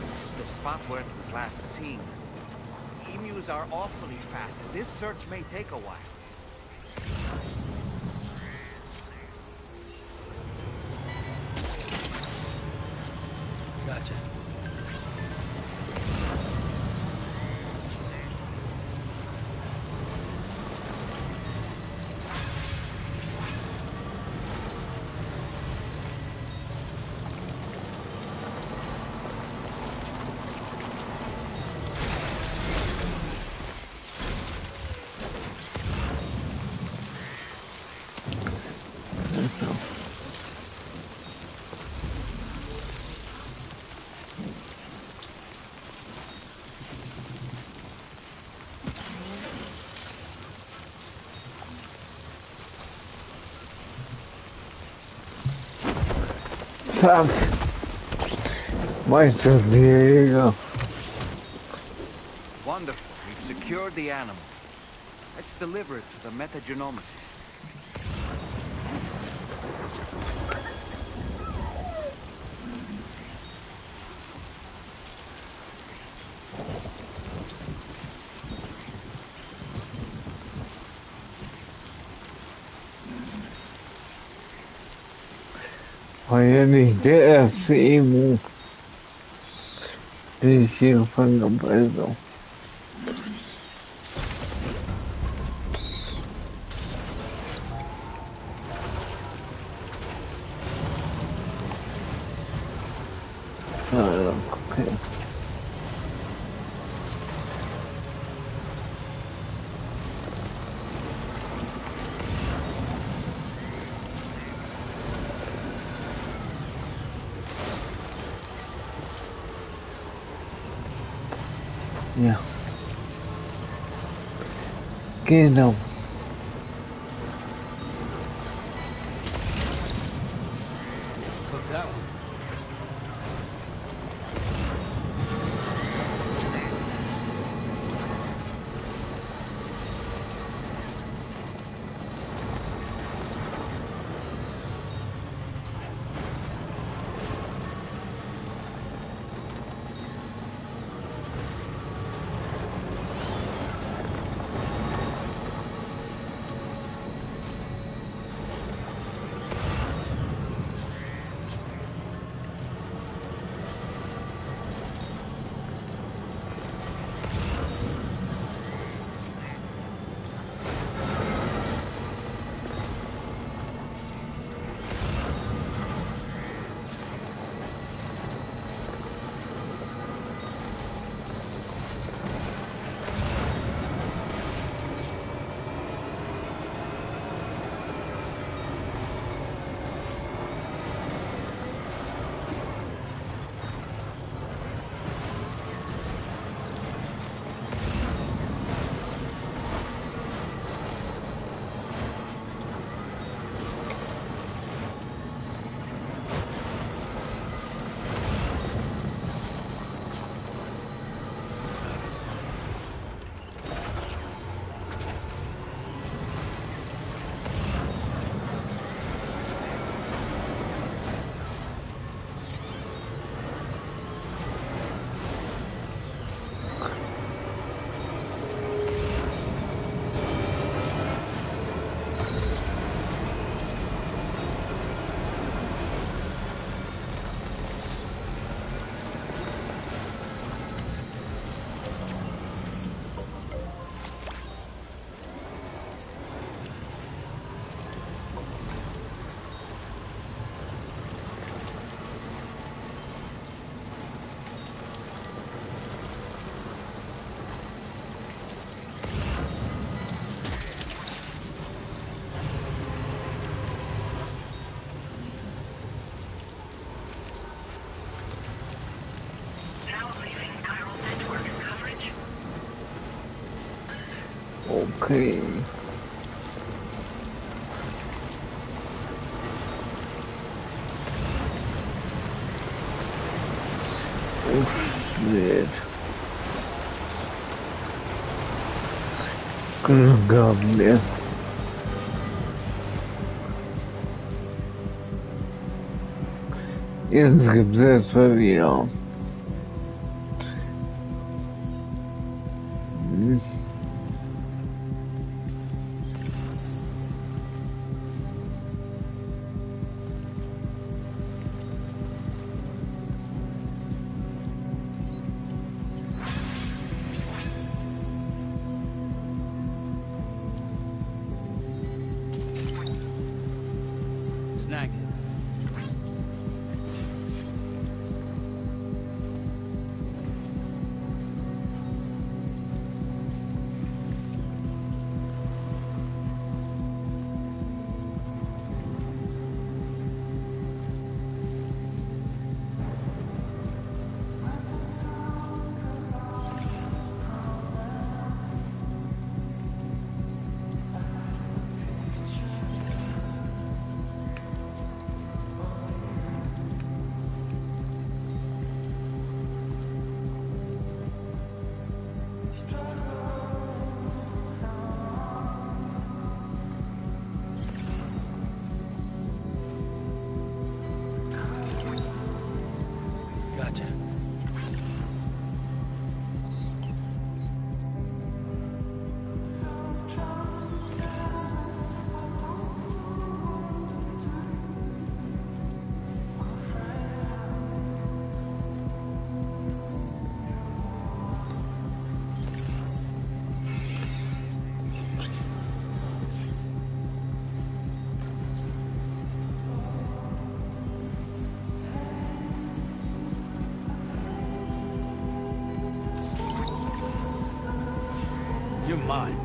This is the spot where it was last seen. Emus are awfully fast. This search may take a while. Gotcha. Fuck. Maestro Diego. Wonderful. We've secured the animal. Let's deliver it to the metagenomicist. Weil nicht der erste Emu, den ich hier gefangen habe, also. Ja, okay. Ja. Genau. Look that one. Okay. Oh shit. Говне. Jetzt gibt es mal wieder. Snag it. Gotcha. You're mine.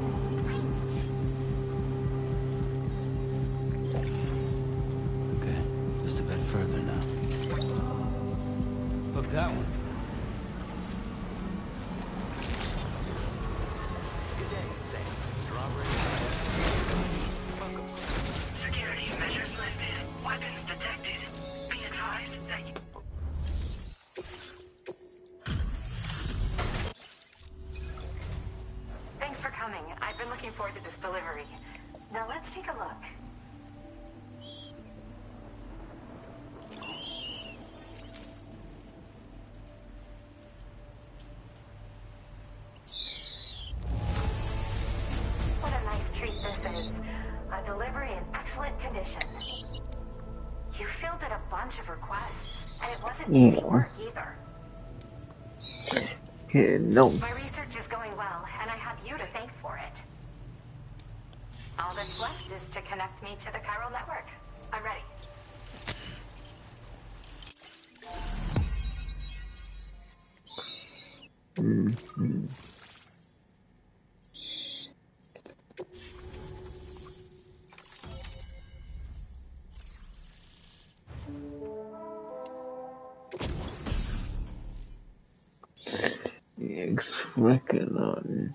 Okay, just a bit further now. Look, that one. Security measures lifted. Weapons detected. Be advised that you... Thanks for coming. I've been looking forward to this delivery. Now let's take a look. What a nice treat this is. A delivery in excellent condition. You fielded a bunch of requests, and it wasn't easy work either. Yeah, no. My research is going well, and I have you to thank for it. All that's left is to connect me to the chiral network. I'm ready. Mm-hmm. It's freaking on.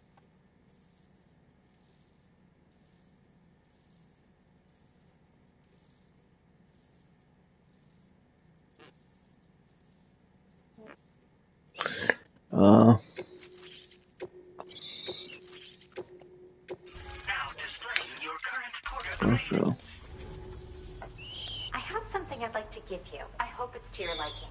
Now displaying your current quarter Also. I have something I'd like to give you. I hope it's to your liking.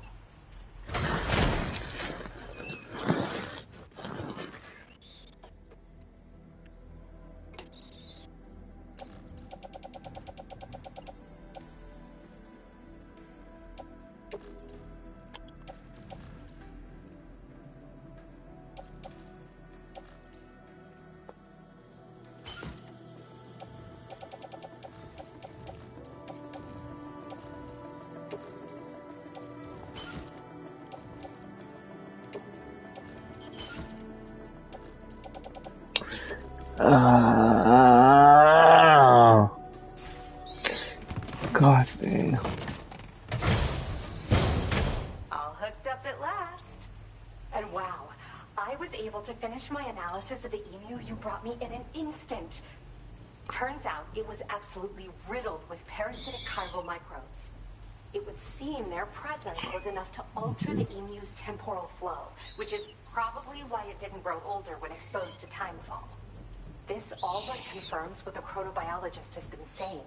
God damn. All hooked up at last. And wow, I was able to finish my analysis of the emu you brought me in an instant. Turns out it was absolutely riddled with parasitic chiral microbes. It would seem their presence was enough to alter the emu's temporal flow, which is probably why it didn't grow older when exposed to timefall. This all but confirms what the chronobiologist has been saying.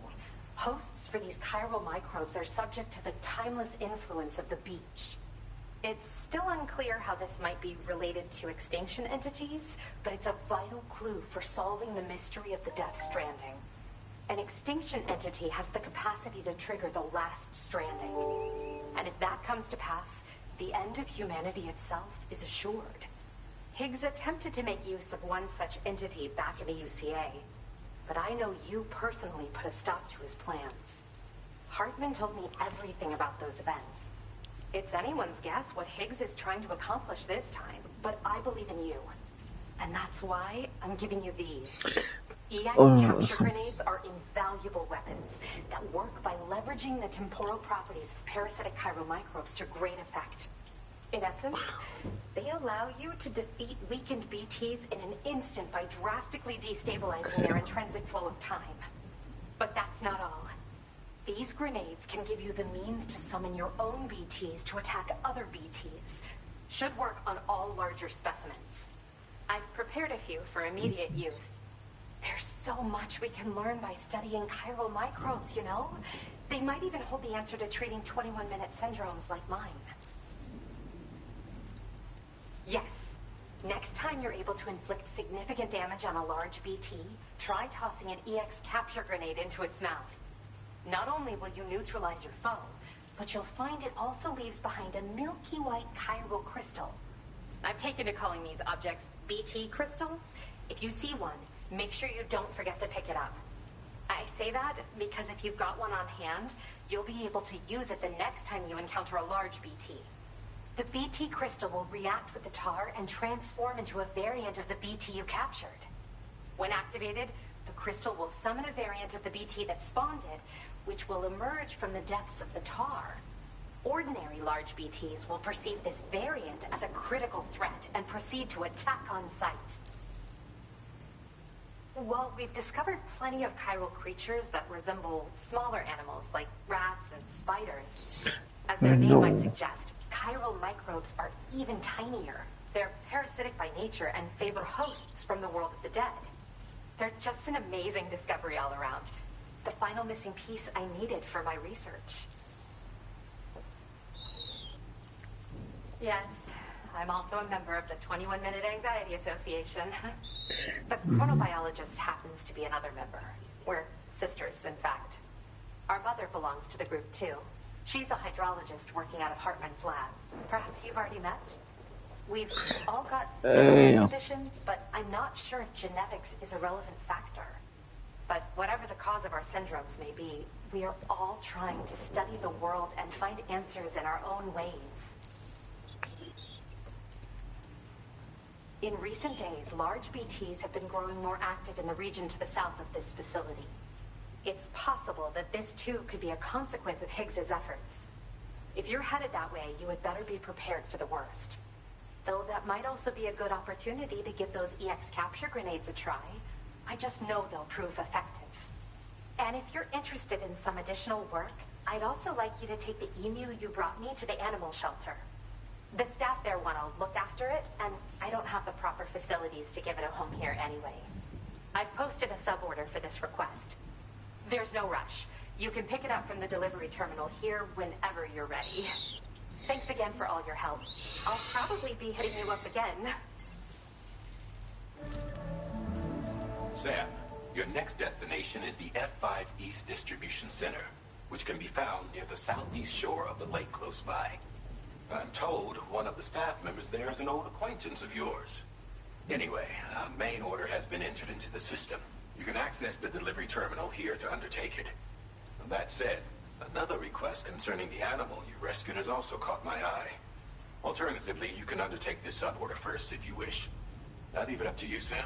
Hosts for these chiral microbes are subject to the timeless influence of the beach. It's still unclear how this might be related to extinction entities, but it's a vital clue for solving the mystery of the Death Stranding. An extinction entity has the capacity to trigger the last stranding. And if that comes to pass, the end of humanity itself is assured. Higgs attempted to make use of one such entity back in the UCA, but I know you personally put a stop to his plans. Hartman told me everything about those events. It's anyone's guess what Higgs is trying to accomplish this time, but I believe in you. And that's why I'm giving you these. EX capture grenades are invaluable weapons that work by leveraging the temporal properties of parasitic chiral microbes to great effect. In essence, they allow you to defeat weakened BTs in an instant by drastically destabilizing their intrinsic flow of time. But that's not all. These grenades can give you the means to summon your own BTs to attack other BTs. Should work on all larger specimens. I've prepared a few for immediate use. There's so much we can learn by studying chiral microbes, you know? They might even hold the answer to treating 21-minute syndromes like mine. Yes. Next time you're able to inflict significant damage on a large BT, try tossing an EX capture grenade into its mouth. Not only will you neutralize your foe, but you'll find it also leaves behind a milky white chiral crystal. I've taken to calling these objects BT crystals. If you see one, make sure you don't forget to pick it up. I say that because if you've got one on hand, you'll be able to use it the next time you encounter a large BT. The BT crystal will react with the tar and transform into a variant of the BT you captured. When activated, the crystal will summon a variant of the BT that spawned it, which will emerge from the depths of the tar. Ordinary large BTs will perceive this variant as a critical threat and proceed to attack on sight. While we've discovered plenty of chiral creatures that resemble smaller animals like rats and spiders, as their name might suggest, chiral microbes are even tinier. They're parasitic by nature and favor hosts from the world of the dead. They're just an amazing discovery all around. The final missing piece I needed for my research. Yes, I'm also a member of the 21-Minute Anxiety Association. The chronobiologist happens to be another member. We're sisters, in fact. Our mother belongs to the group, too. She's a hydrologist working out of Hartman's lab. Perhaps you've already met? We've all got similar conditions, but I'm not sure if genetics is a relevant factor. But whatever the cause of our syndromes may be, we are all trying to study the world and find answers in our own ways. In recent days, large BTs have been growing more active in the region to the south of this facility. It's possible that this too could be a consequence of Higgs's efforts. If you're headed that way, you had better be prepared for the worst. Though that might also be a good opportunity to give those EX capture grenades a try. I just know they'll prove effective. And if you're interested in some additional work, I'd also like you to take the emu you brought me to the animal shelter. The staff there want to look after it, and I don't have the proper facilities to give it a home here anyway. I've posted a suborder for this request. There's no rush. You can pick it up from the delivery terminal here whenever you're ready. Thanks again for all your help. I'll probably be hitting you up again. Sam, your next destination is the F5 East Distribution Center, which can be found near the southeast shore of the lake close by. I'm told one of the staff members there is an old acquaintance of yours. Anyway, a main order has been entered into the system. You can access the delivery terminal here to undertake it. That said, another request concerning the animal you rescued has also caught my eye. Alternatively, you can undertake this suborder first if you wish. I'll leave it up to you, Sam.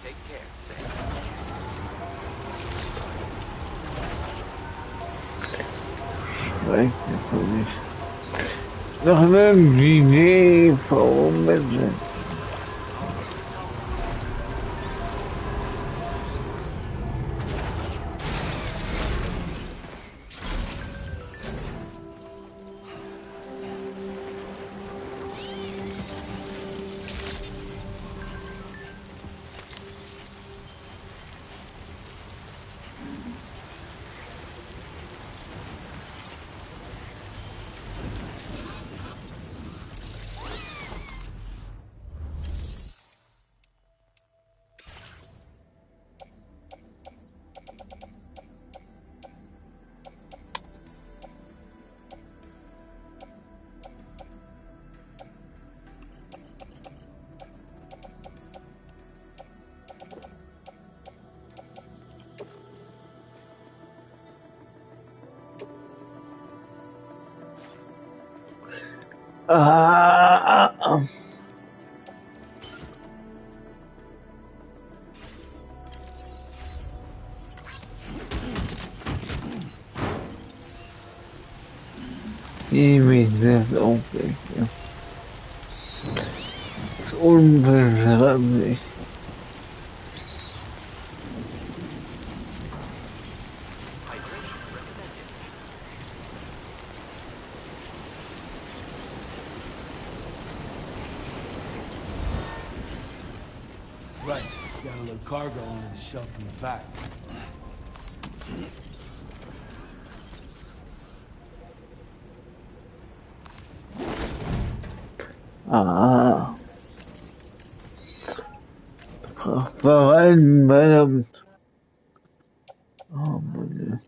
Take care, Sam. Right, police. Noch irgendwie nee, verunsichert. Ich mich selbst aufregen. Das ist unbeschreiblich. Right, got a little cargo on the shelf in the back. Verwalten bei der... Oh, Mann.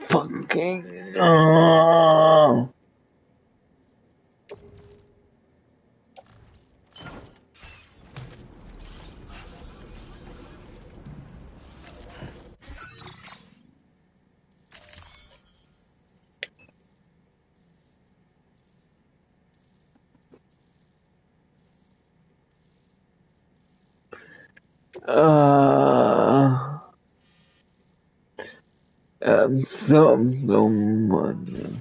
Fucking... Oh. So, Mann.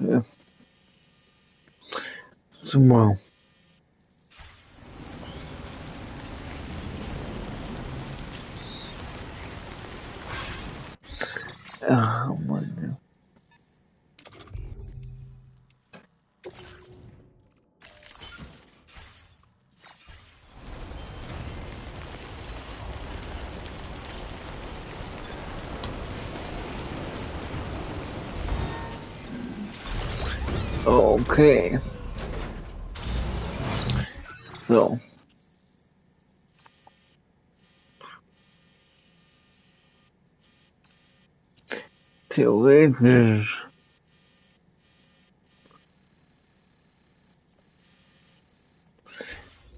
Okay. Super. Ah, Mann. Okay. So. Theoretisch.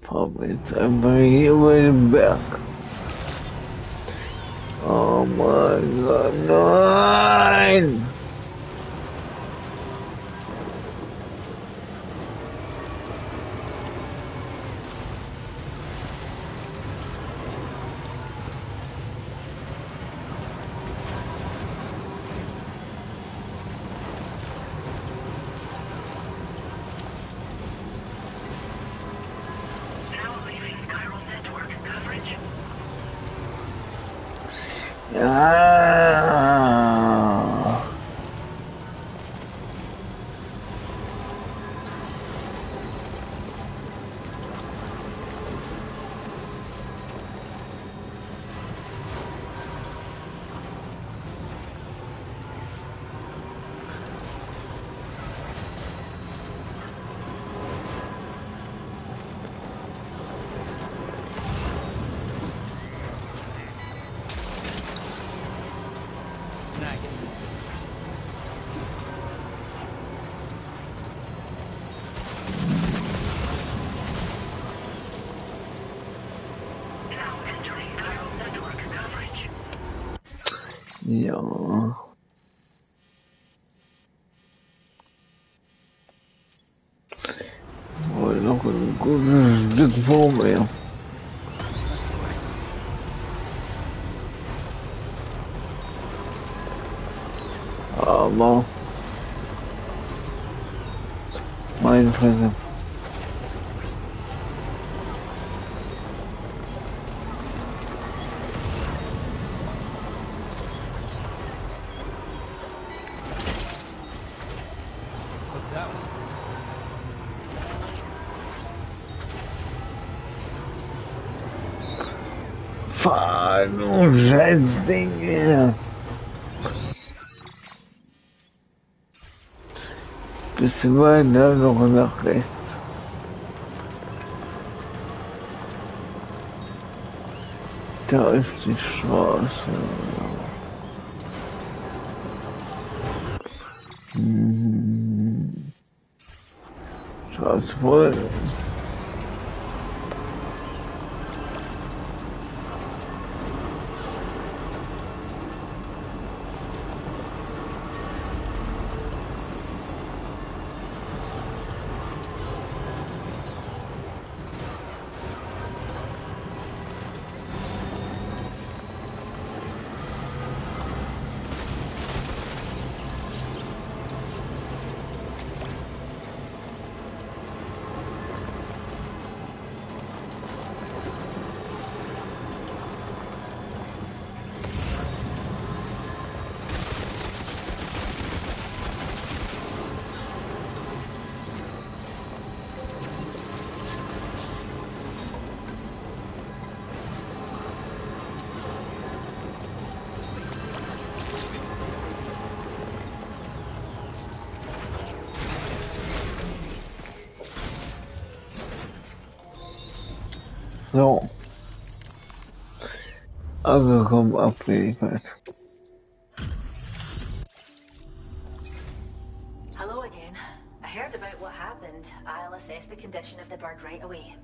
Fahren wir jetzt einfach hier über den Berg. Oh mein Gott, nein! Ja. Ja. Oh, noch ein gutes Stück vor mir. Aber meine Fresse. Fahr, du Scheißding hier. Bisschen weiter noch nach rechts. Da ist die Straße. Straße voll. So. Angekommen, abgeliefert. Hello again. I heard about what happened. I'll assess the condition of the bird right away.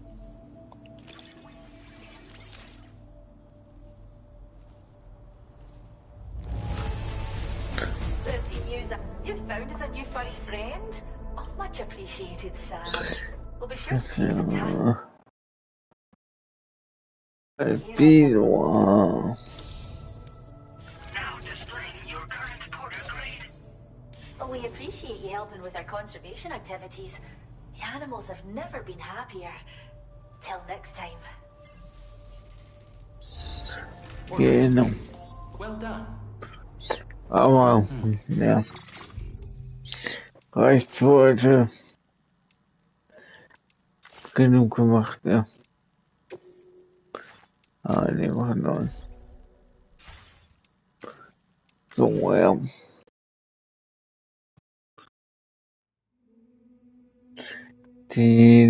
The music you found us a new furry friend? Oh, much appreciated, Sam. We'll be sure to take fantastic. Now displaying your current porter grade. Well, we appreciate you helping with our conservation activities. The animals have never been happier. Till next time. Genau. Well done. Aber, ja. Reicht für heute. Genug gemacht, ja. Ah, ne, machen wir. So, ja. Die